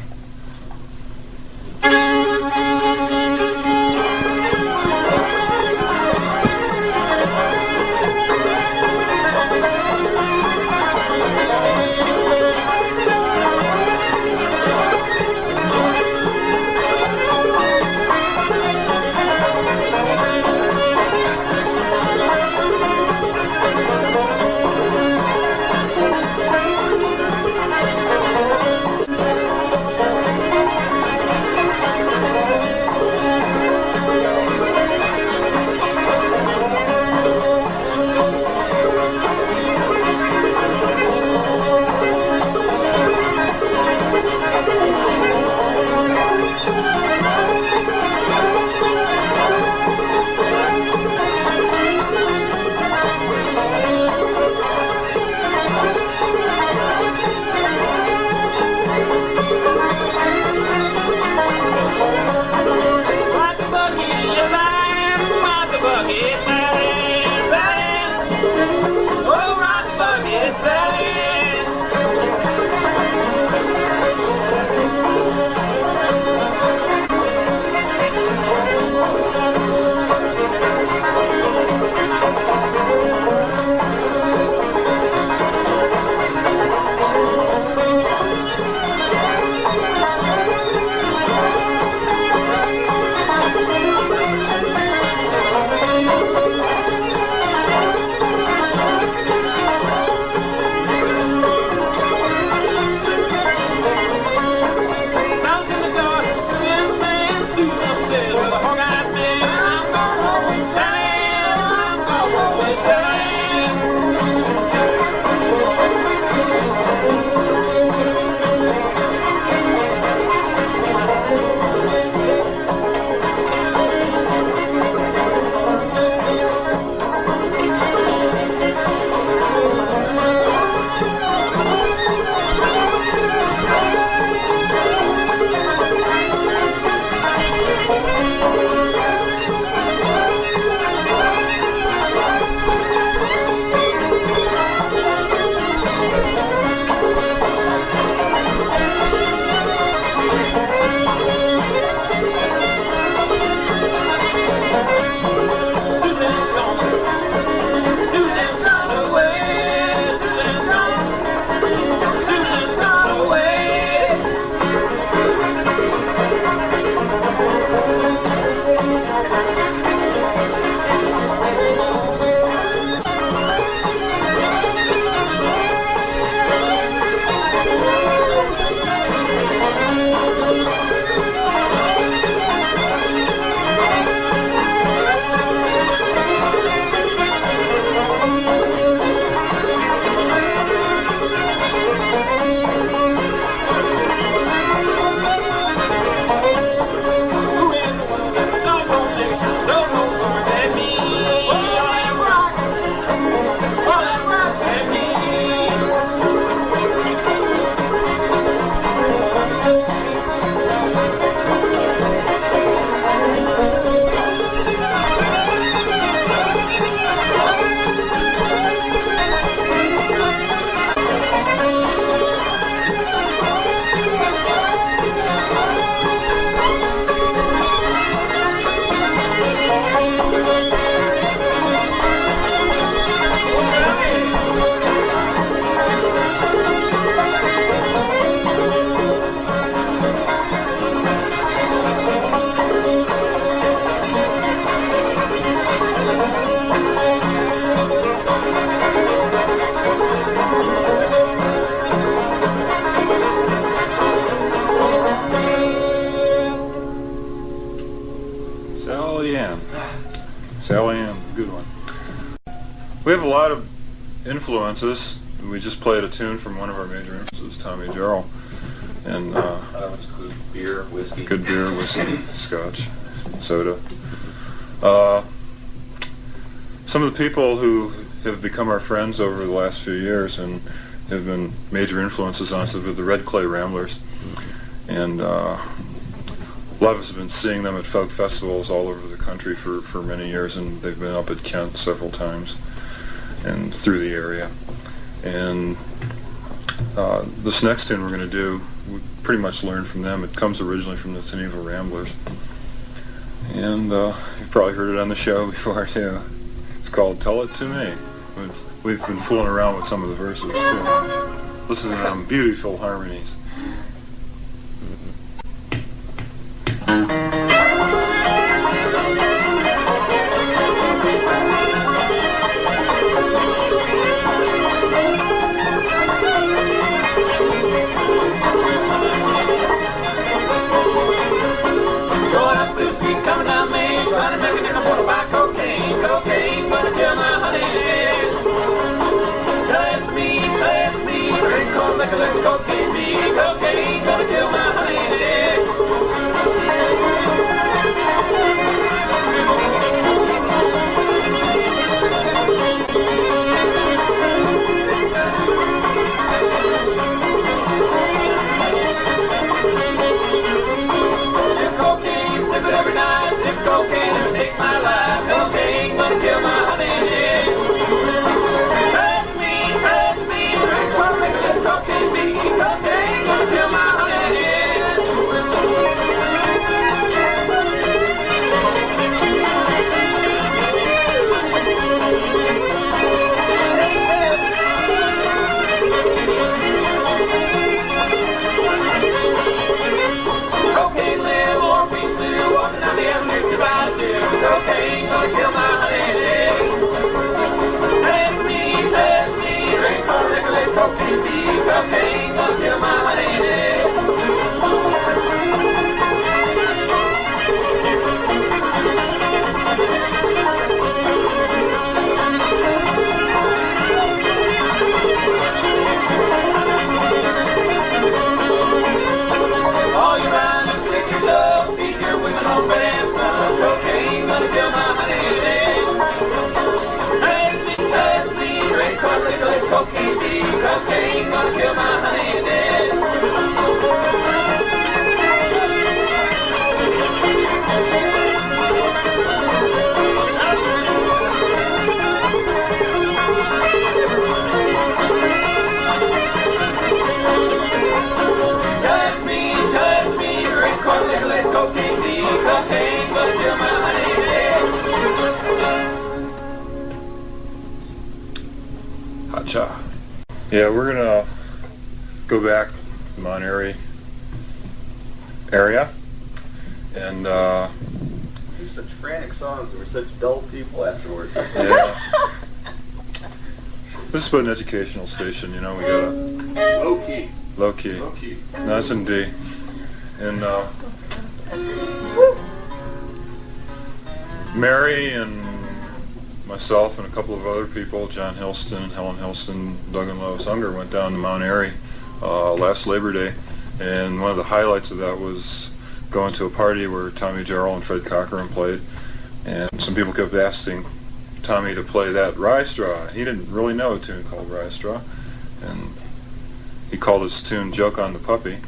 influences, we just played a tune from one of our major influences, Tommy Jarrell. And That would include beer, whiskey. good beer, whiskey, scotch, soda. Some of the people who have become our friends over the last few years and have been major influences on us have been the Red Clay Ramblers. And a lot of us have been seeing them at folk festivals all over the country for many years, and they've been up at Kent several times and through the area. And this next tune we're going to do, we pretty much learned from them. It comes originally from the Geneva Ramblers. And you've probably heard it on the show before, too. It's called Tell It To Me. We've been fooling around with some of the verses, too. Listen to them beautiful harmonies. Cocaine, gonna kill my honey today. Sip cocaine, sip it every night. Sip cocaine, it'll take my life. Cocaine, gonna kill my honey today. Pass me, drink one, make a little cocaine me. Cocaine, gonna kill my honey today. Cocaine live, morphine too, walking down the avenue to buy two. Cocaine, gonna kill my honey today. Pass me, drink one, make a little cocaine me. Cocaine, gonna kill my honey today. All you rhymes, lick your love, feed your women on bread and sun. Cocaine, gonna kill my honey today. Pass me, drink one, lick a little cocaine me. Cocaine, gonna kill my honey today. Touch me, drink one, lick a little cocaine me. Cocaine, gonna kill my honey today. Hacha. Yeah, we're gonna go back to the Mount Airy area, and Do such frantic songs, and we're such dull people afterwards. yeah. This is about an educational station, you know. We got a Low key. low key, Low key. nice and D, and Mary and myself and a couple of other people, John Hilston, Helen Hilston, Doug and Lois Unger, went down to Mount Airy last Labor Day, and one of the highlights of that was going to a party where Tommy Jarrell and Fred Cochran played, and some people kept asking Tommy to play that Rye Straw. He didn't really know a tune called Rye Straw, and he called his tune Joke on the Puppy,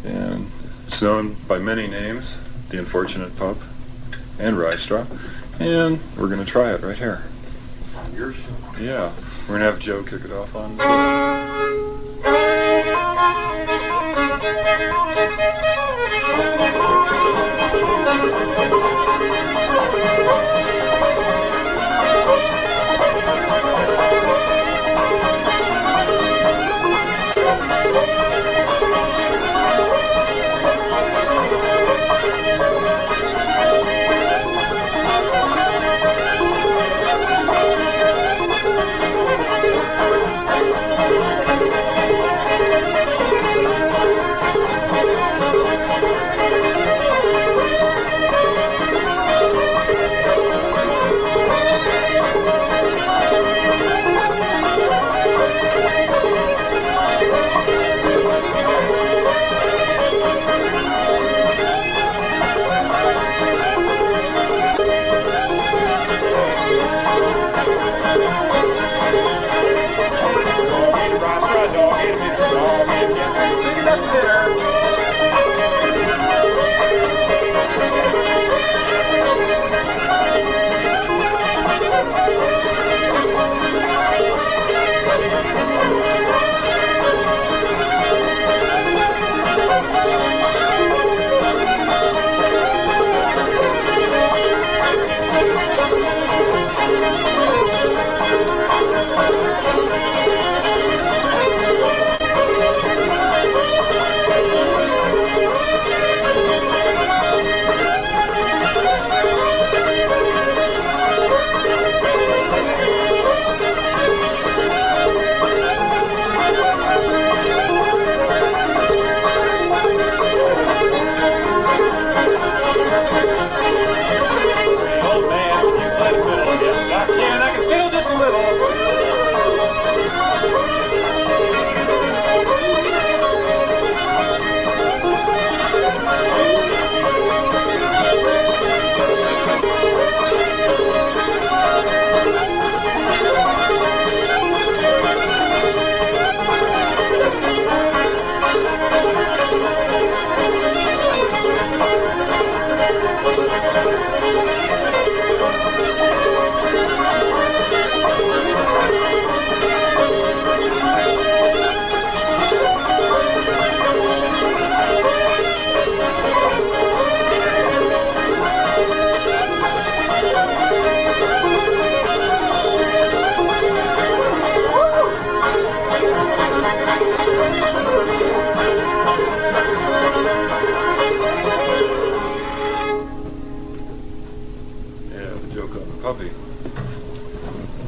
and it's known by many names, The Unfortunate Pup and Rye Straw, and we're going to try it right here. On your show. Yeah, we're going to have Joe kick it off on.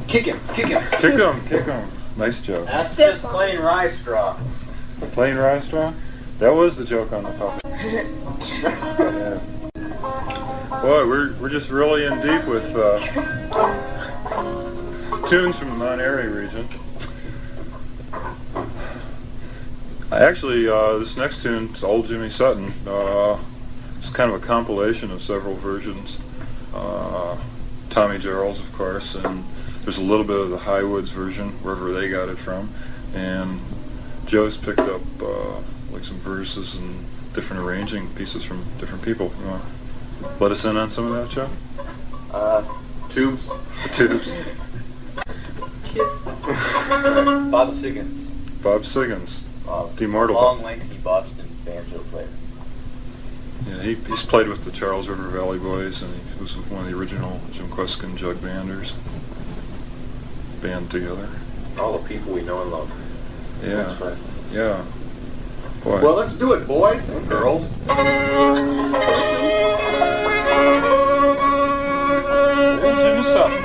Kick him, kick him. Kick him, kick him. Nice joke. That's just plain rye straw. Plain rye straw? That was the joke on the puppy. Yeah. Boy, we're just really in deep with tunes from the Mount Airy region. Actually, this next tune is Old Jimmy Sutton. It's kind of a compilation of several versions. Tommy Jarrell's, of course, and there's a little bit of the Highwoods version, wherever they got it from. And Joe's picked up like some verses and different arranging pieces from different people. You want to let us in on some of that, Joe? Tubes. Tubes. Bob Siggins. Bob Siggins. The immortal. Long, lengthy Boston banjo player. Yeah, he's played with the Charles River Valley Boys, and he was with one of the original Jim Kweskin Jug Banders. Band together. All the people we know and love. Yeah. That's right. Yeah. Boy. Well, let's do it, boys and girls. Jimmy Sutton.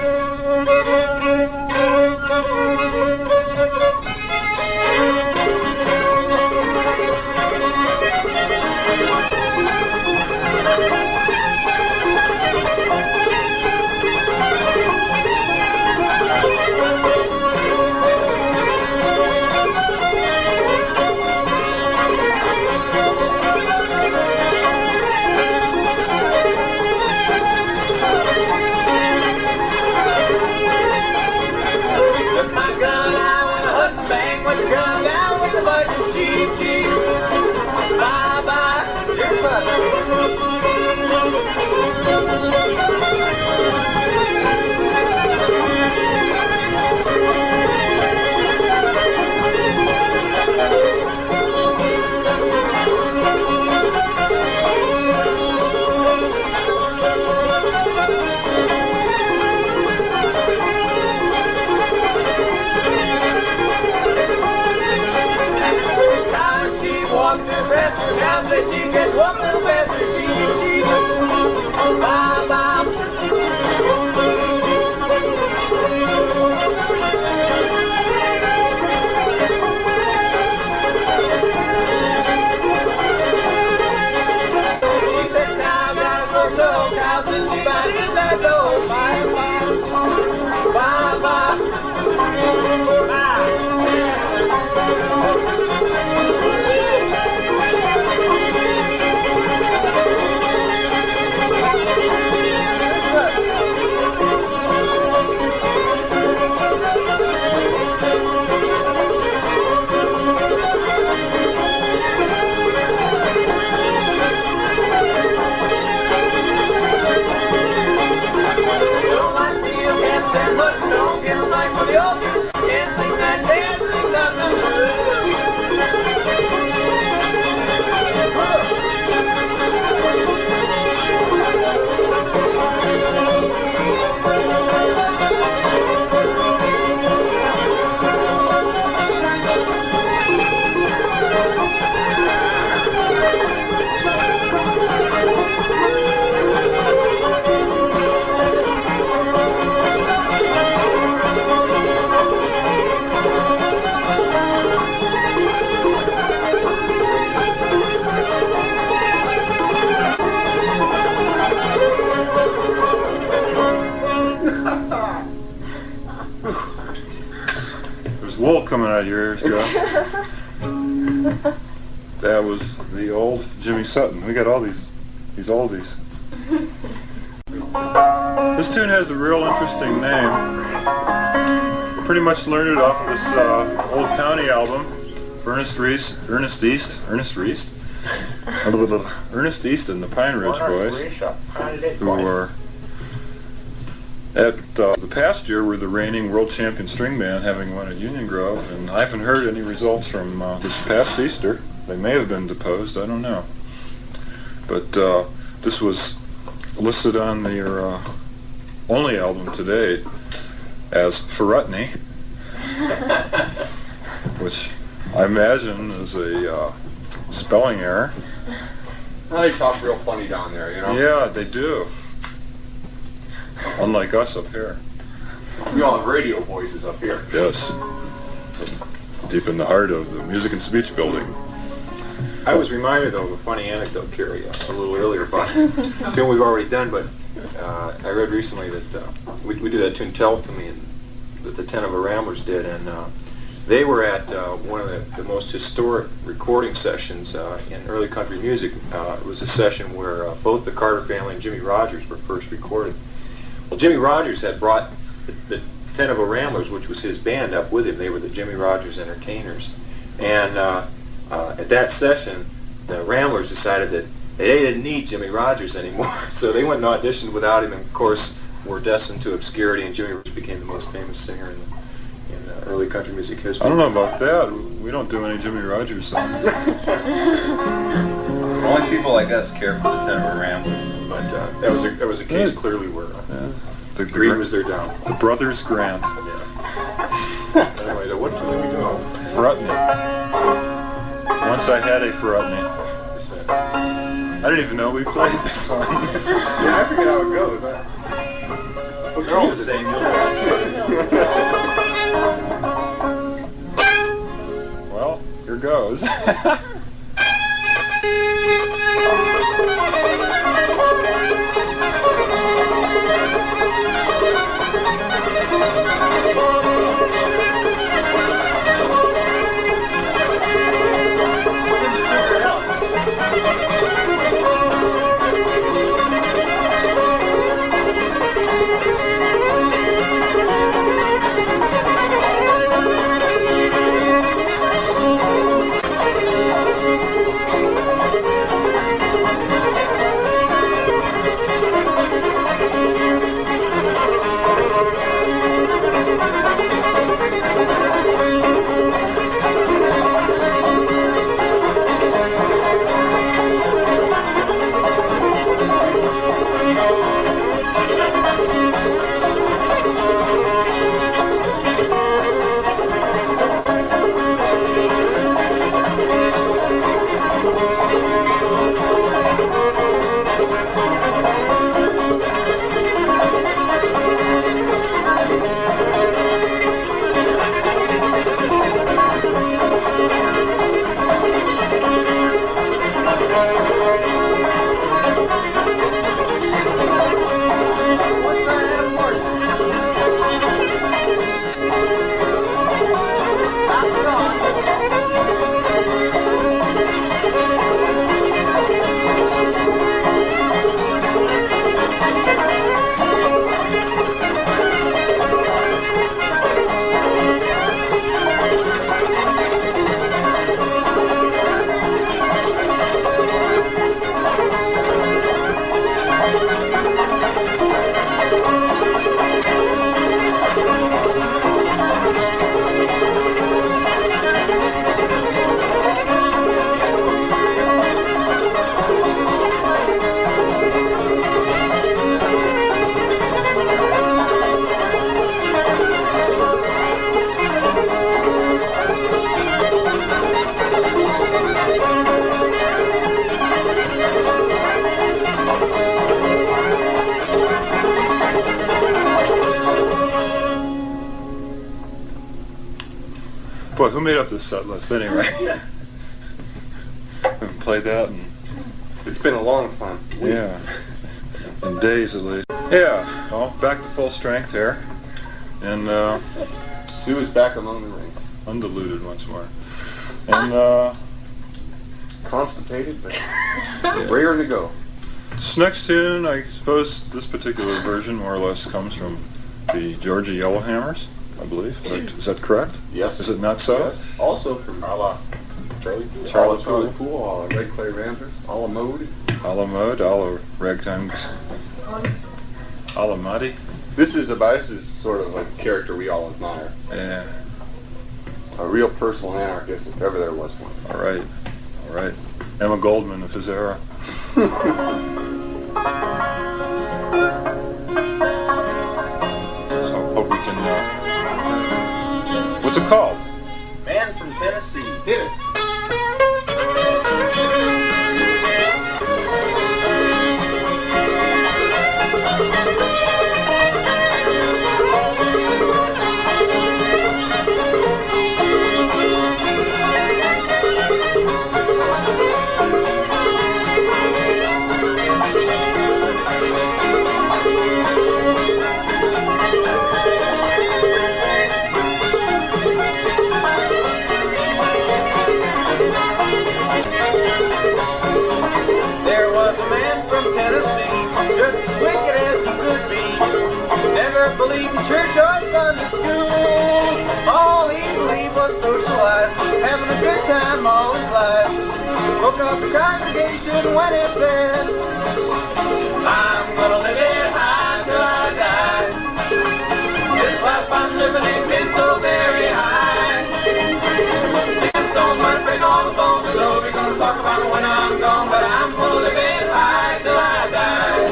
She gets one little faster, she, bye, bye. out of your ears, Joe? That was the old Jimmy Sutton. We got all these oldies. This tune has a real interesting name. Pretty much learned it off of this old County album, Ernest East and the Pine Ridge Boys, who were at the past year were the reigning world champion string band, having won at Union Grove, and I haven't heard any results from this past Easter. They may have been deposed, I don't know. But this was listed on their only album to date as Ferrutney, which I imagine is a spelling error. Well, they talk real funny down there, you know? Yeah, they do. Unlike us up here. We all have radio voices up here. Yes. Deep in the heart of the Music and Speech Building. I was reminded of a funny anecdote, Kerry, a little earlier about a tune we've already done, but I read recently that we did that tune Tell It To Me, and that the Ten of the Ramblers did, and they were at one of the most historic recording sessions in early country music. It was a session where both the Carter family and Jimmy Rogers were first recorded. Well, Jimmy Rogers had brought the Ten of the Ramblers, which was his band, up with him. They were the Jimmy Rogers Entertainers. And at that session, the Ramblers decided that they didn't need Jimmy Rogers anymore. So they went and auditioned without him, and of course were destined to obscurity, and Jimmy Rogers became the most famous singer in early country music history. I don't know about that. We don't do any Jimmy Rogers songs. Only people like us care for the Ten of the Ramblers. But that was a case clearly where The greed was their down. The Brothers Grant. Yeah. Anyway, what did we do? Ferrutney. Once I had a Ferrutney. I didn't even know we played this song. Yeah, I forget how it goes. They're all the same. Well, here goes. Boy, who made up this set list anyway? Haven't played that in... It's been a long time. Yeah. In days at least. Yeah, well, back to full strength here. And Sue is back among the rings. undiluted once more. And constipated, but raring to go. this next tune, I suppose this particular version more or less comes from the Georgia Yellowhammers, I believe. Is that correct? Yes. Is it not so? Yes. Also from Charlie Poole, Red Clay Ramblers, a la mode. A la mode, a la ragtime, a la muddy. This is sort of a character we all admire. Yeah. A real personal anarchist, if ever there was one. All right. Emma Goldman of his era. So I hope we can. What's it called? Man from Tennessee. Hit it. Believed in church or Sunday school. All he believed was social life, having a good time all his life. Woke up the congregation when he said, I'm gonna live it high till I die. This life I'm living ain't been so very high. Sticking stones might break all the bones and though we're gonna talk about it when I'm gone, but I'm gonna live it high till I die.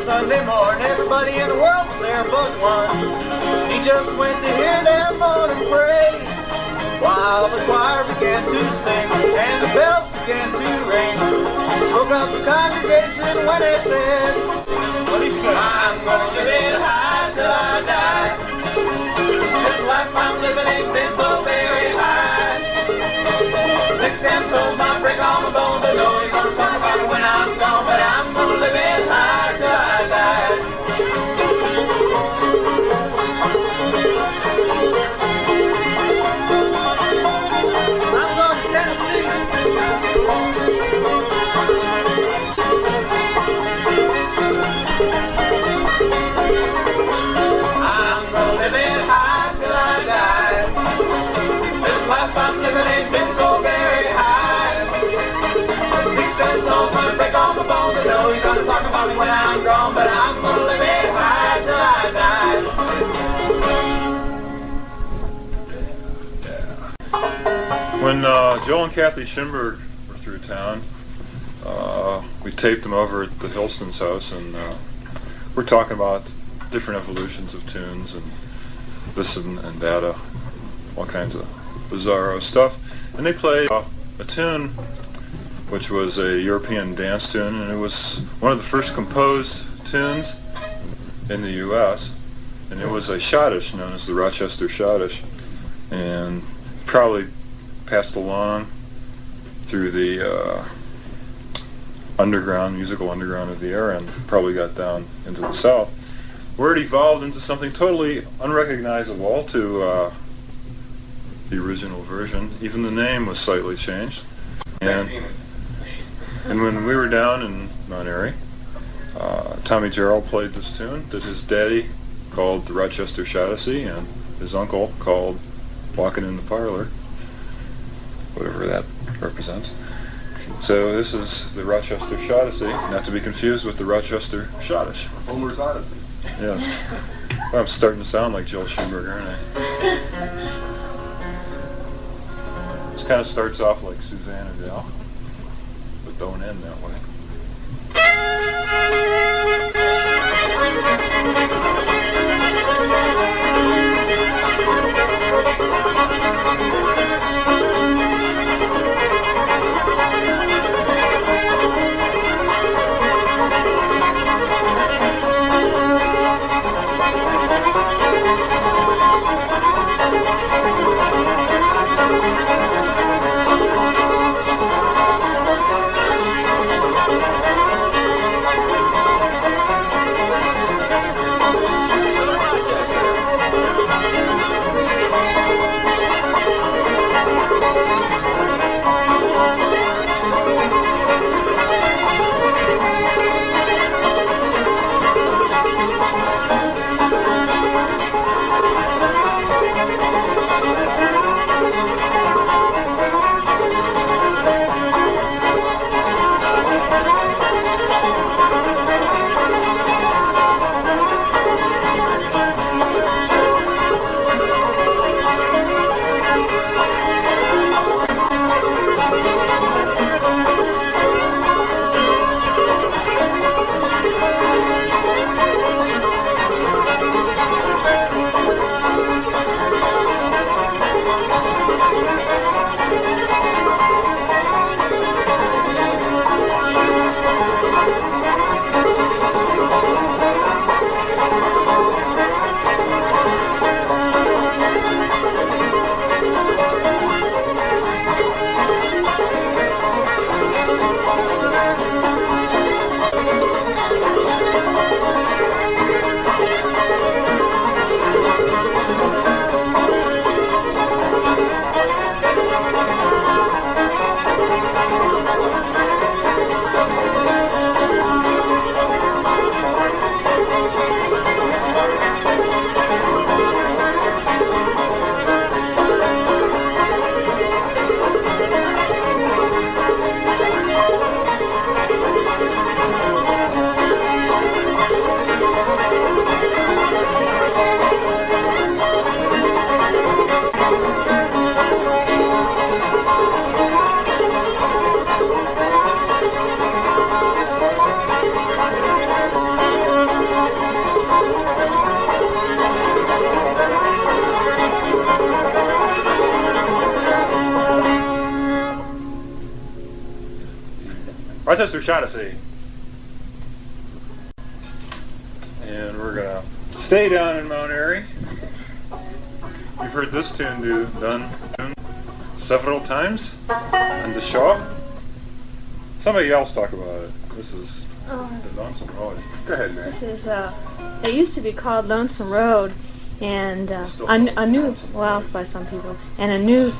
Sunday morning, everybody in the world was there but one. He just went to hear them morning pray, while the choir began to sing and the bells began to ring. Spoke up the congregation when he said, what he said, I'm gonna live it high till I die. This life I'm living ain't been so very high. Sticks and stones might break all my bones, I know you're gonna talk about it when I'm gone, but I'm gonna live it high till I die. I'm going to Tennessee. I'm gonna live it high till I die. This life I'm living ain't been so very high. Sticks and stones might break all my bones, I know you're gonna talk about me when I'm gone, but I'm gonna live it high till I die. When Joel and Kathy Schimberg were through town, we taped them over at the Hilston's house, and we're talking about different evolutions of tunes and this and that, all kinds of bizarro stuff. And they played a tune which was a European dance tune, and it was one of the first composed tunes in the U.S., and it was a Schottische known as the Rochester Schottische, and probably passed along through the musical underground of the era, and probably got down into the South, where it evolved into something totally unrecognizable to the original version. Even the name was slightly changed. And when we were down in Mount Airy, Tommy Jarrell played this tune that his daddy called the Rochester Schottische and his uncle called Walking in the Parlor, whatever that represents. So this is the Rochester Schottische, not to be confused with the Rochester Schottische. Homer's Odyssey. Yes. Well, I'm starting to sound like Joel Schimberg, aren't I? This kind of starts off like Suzanna Gal, but don't end that way. Rochester, Schottische. And we're going to stay down in Mount Airy. You've heard this tune done several times on the show. Somebody else talk about it. This is the Lonesome Road. Go ahead, Mary. This is, it used to be called Lonesome Road, and a new, well, by some people, and a new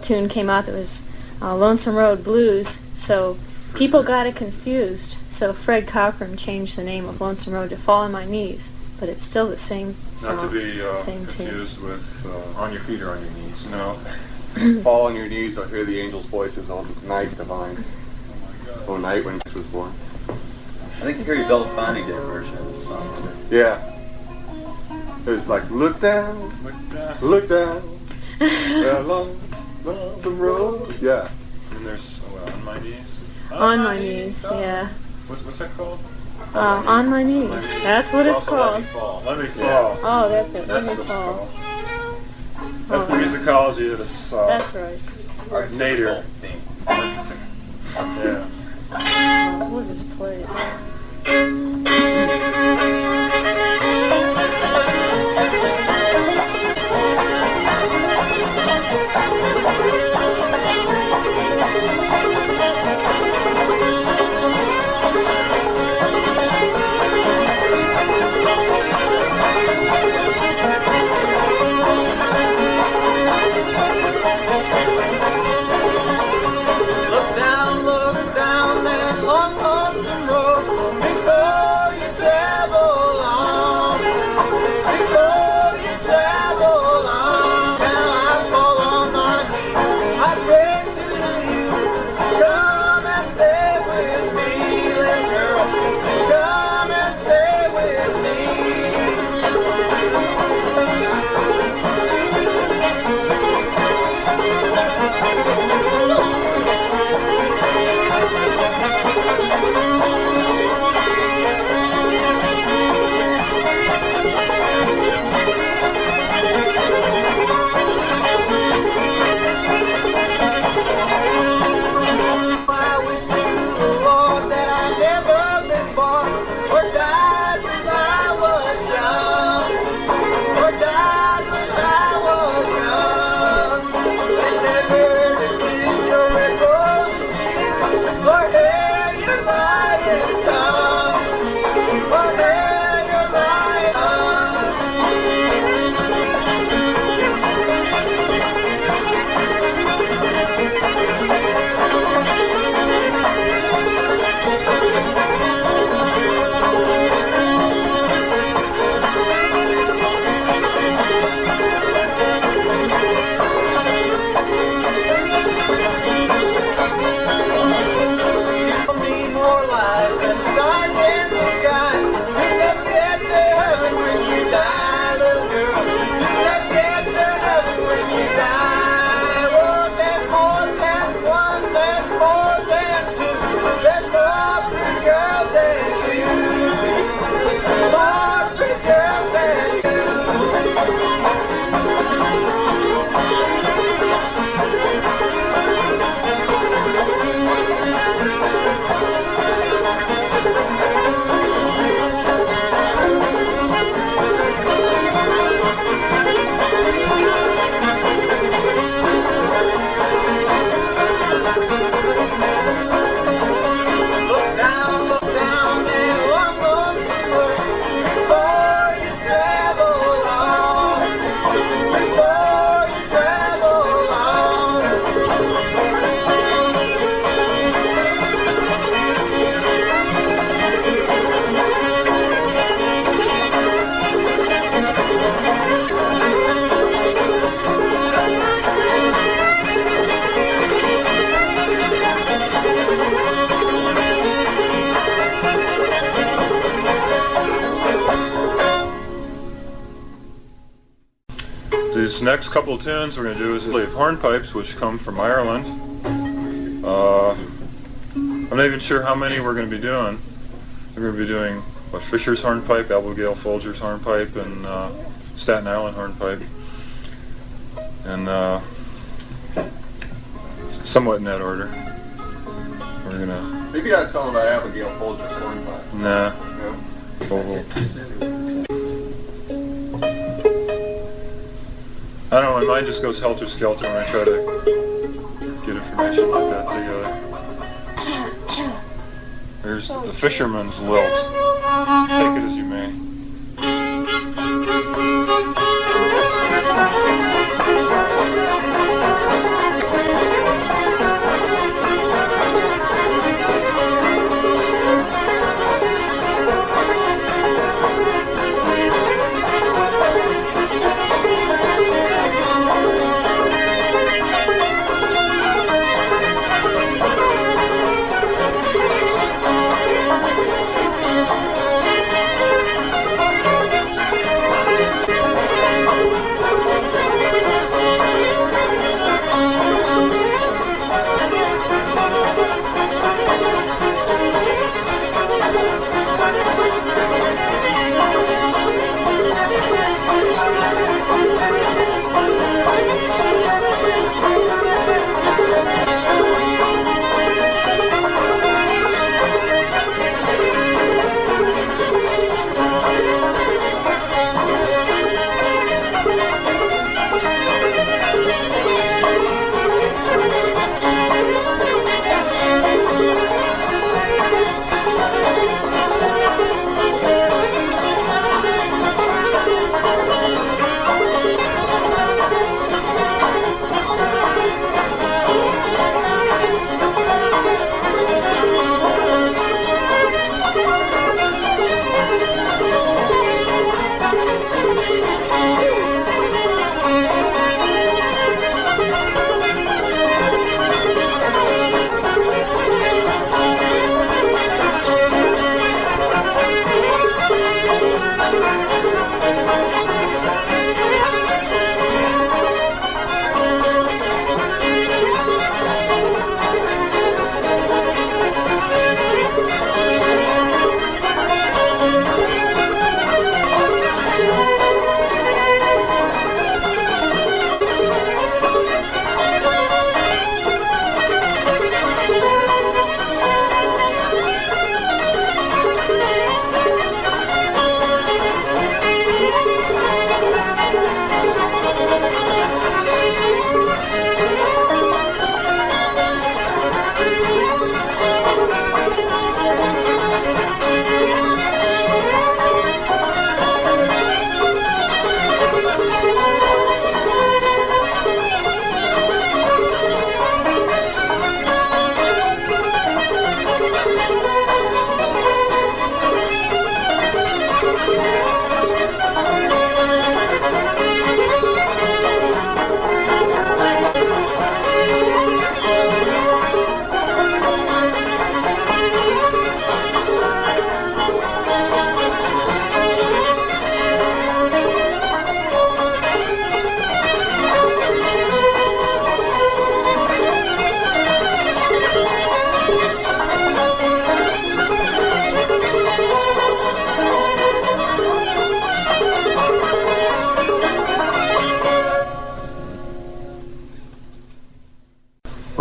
tune came out that was Lonesome Road Blues, so people got it confused, so Fred Cochran changed the name of Lonesome Road to Fall on My Knees, but it's still the same song. Not to be confused tune. with On Your Feet or On Your Knees. No. Fall on your knees, I'll hear the angels' voices on Night Divine. Oh, Night when Jesus was born. I think Kerry Blech did a version of the song too. Yeah. It was like, look down, look down, along Lonesome Road. Yeah. And there's On My Knees. On My Knees, yeah. What's that called? On My Knees. That's what it's called. Let Me Fall. Let Me Fall. Yeah. Oh, that's it. That's Let Me Fall. That's the musicology of this that's right. Nader. Yeah. We'll just play it. Look down that long lonesome road before you travel These next couple of tunes we're going to do is play hornpipes, which come from Ireland. I'm not even sure how many we're going to be doing. We're going to be doing Fisher's hornpipe, Abigail Folger's hornpipe, and Staten Island hornpipe. And somewhat in that order. We're going to... Maybe you got to tell them about Abigail Folger's hornpipe. Nah. No? I don't know, my mind just goes helter-skelter when I try to get information like that together. There's the Fisherman's Lilt. Take it as you may.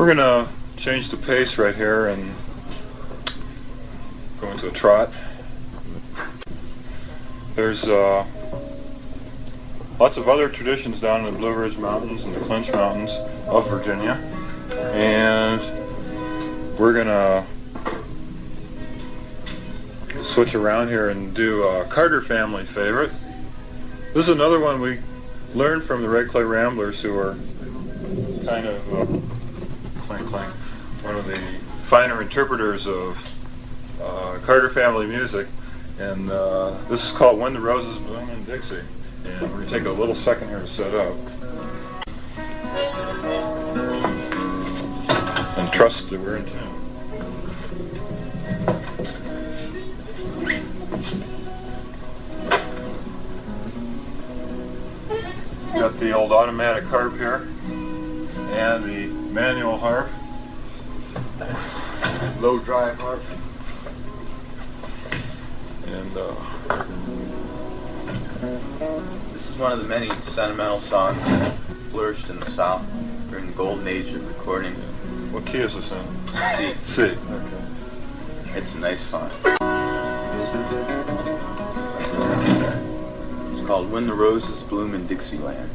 We're going to change the pace right here and go into a trot. There's lots of other traditions down in the Blue Ridge Mountains and the Clinch Mountains of Virginia, and we're going to switch around here and do a Carter family favorite. This is another one we learned from the Red Clay Ramblers, who are kind of clink, clink, one of the finer interpreters of Carter family music, and this is called When the Roses Bloom in Dixie, and we're going to take a little second here to set up and trust that we're in tune. Got the old automatic harp here and the manual harp, Low drive harp. and This is one of the many sentimental songs that flourished in the South during the golden age of recording. what key is this in? C. C. Okay. It's a nice song. It's called When the Roses Bloom in Dixieland.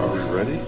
Are we ready?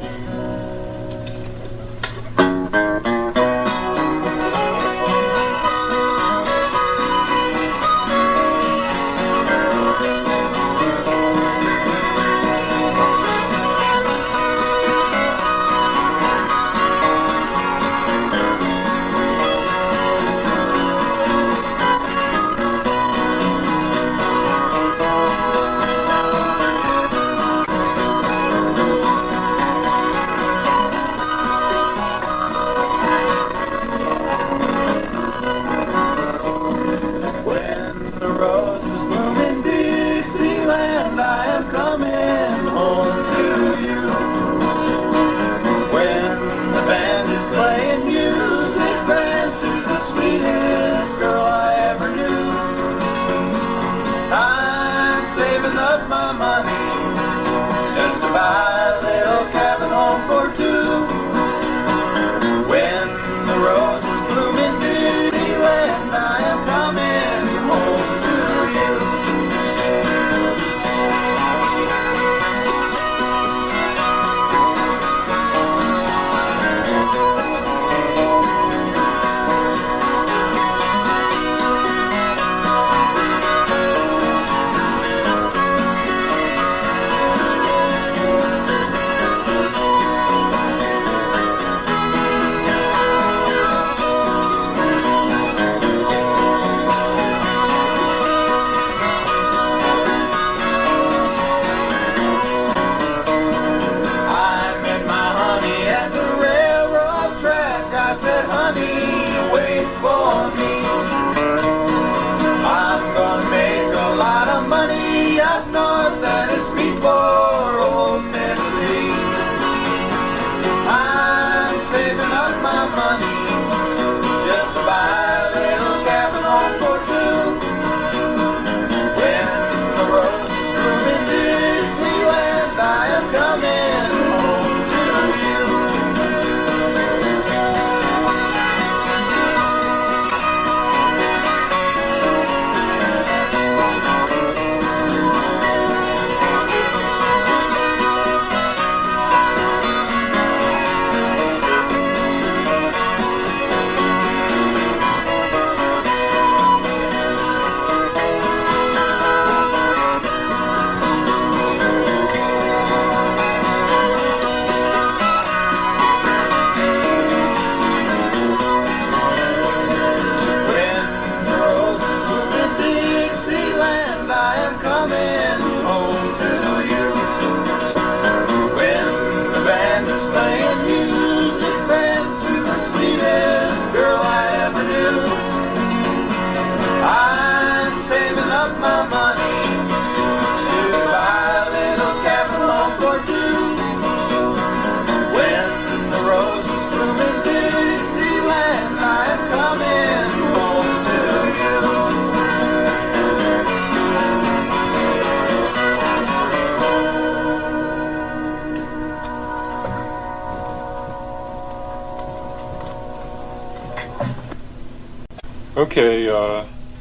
Okay,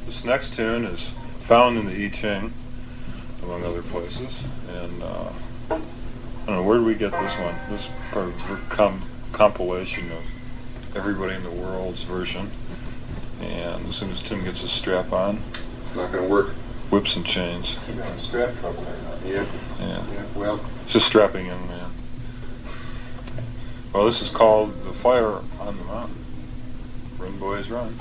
this next tune is found in the I Ching, among other places, and I don't know, where did we get this one? This is part of a compilation of everybody in the world's version, and as soon as Tim gets his strap on, It's not going to work. whips and chains. You're having strap trouble there. Yeah. Yeah. Yeah. Well, Just strapping in there. Well, this is called The Fire on the Mountain. Run, boys, run.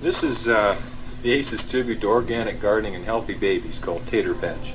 This is the Aces tribute to organic gardening and healthy babies called Tater Bench.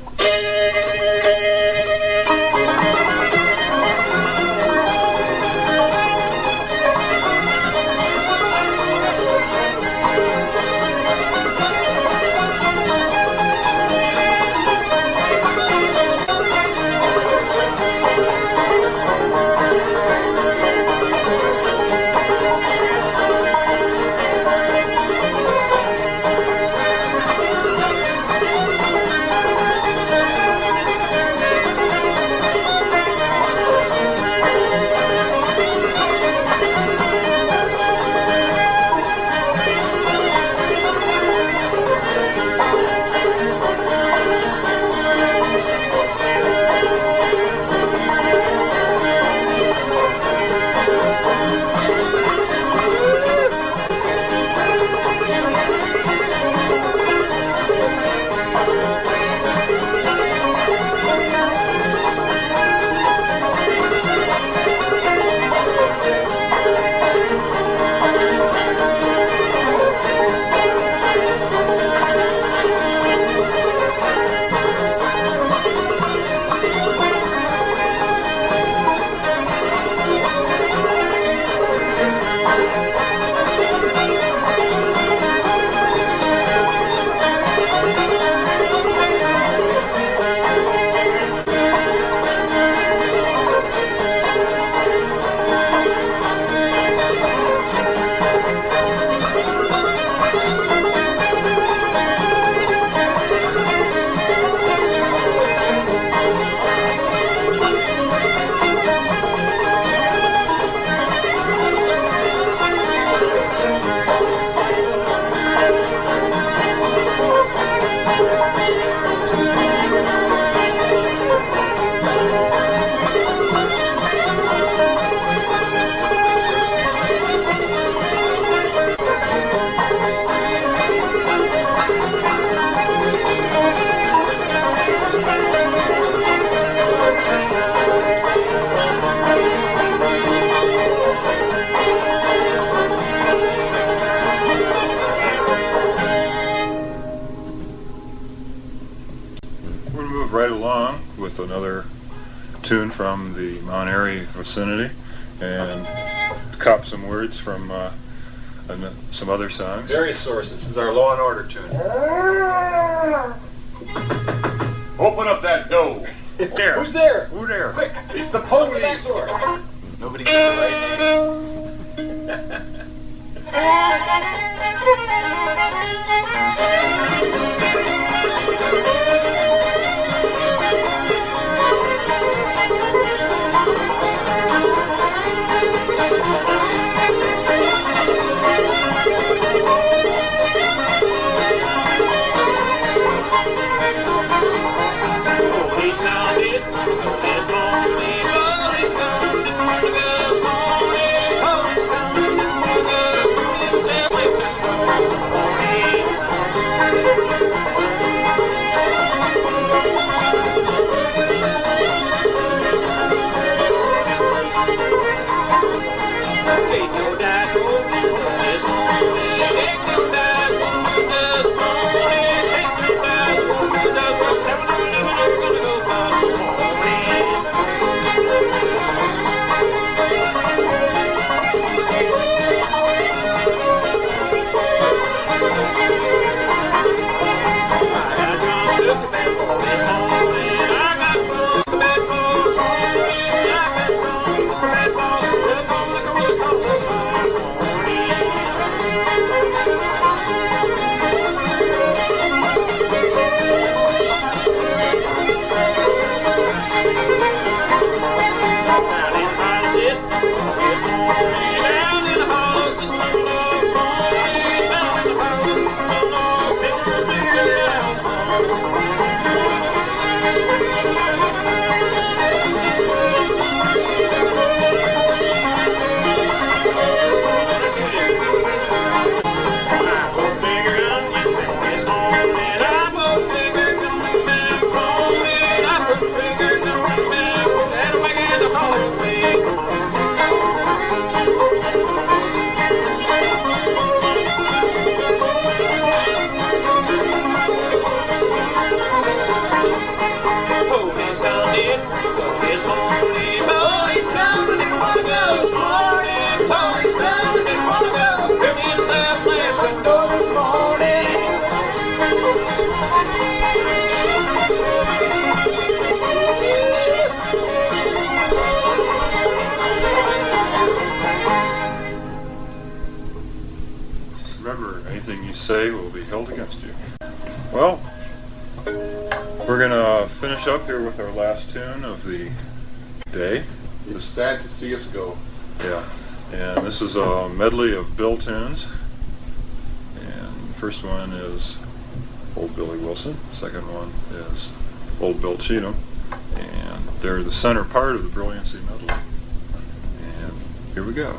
Right along with another tune from the Mount Airy vicinity and cop some words from some other songs. Various sources. This is our Law and Order tune. Open up that door. There. Who's there? Who there? Quick! It's the Open that police. door. Nobody gets the right name. Police found it. Police found it. Police found it. Police found it. Police found it. Take no dice home this morning. Take no dice home this morning. Take no dice home this morning. 7-11, I'm gonna go by the morning. I got drunk to the bed for this morning. I got drunk to the bed for this morning. I got drunk to the bed for this morning. Remember, anything you say will be held against you. Well, we're going to finish up here with our last tune of the day. It's sad to see us go. Yeah, and this is a medley of Bill tunes. And the first one is Old Billy Wilson. The second one is Old Bill Cheatem. And they're the center part of the Brilliancy medley. And here we go.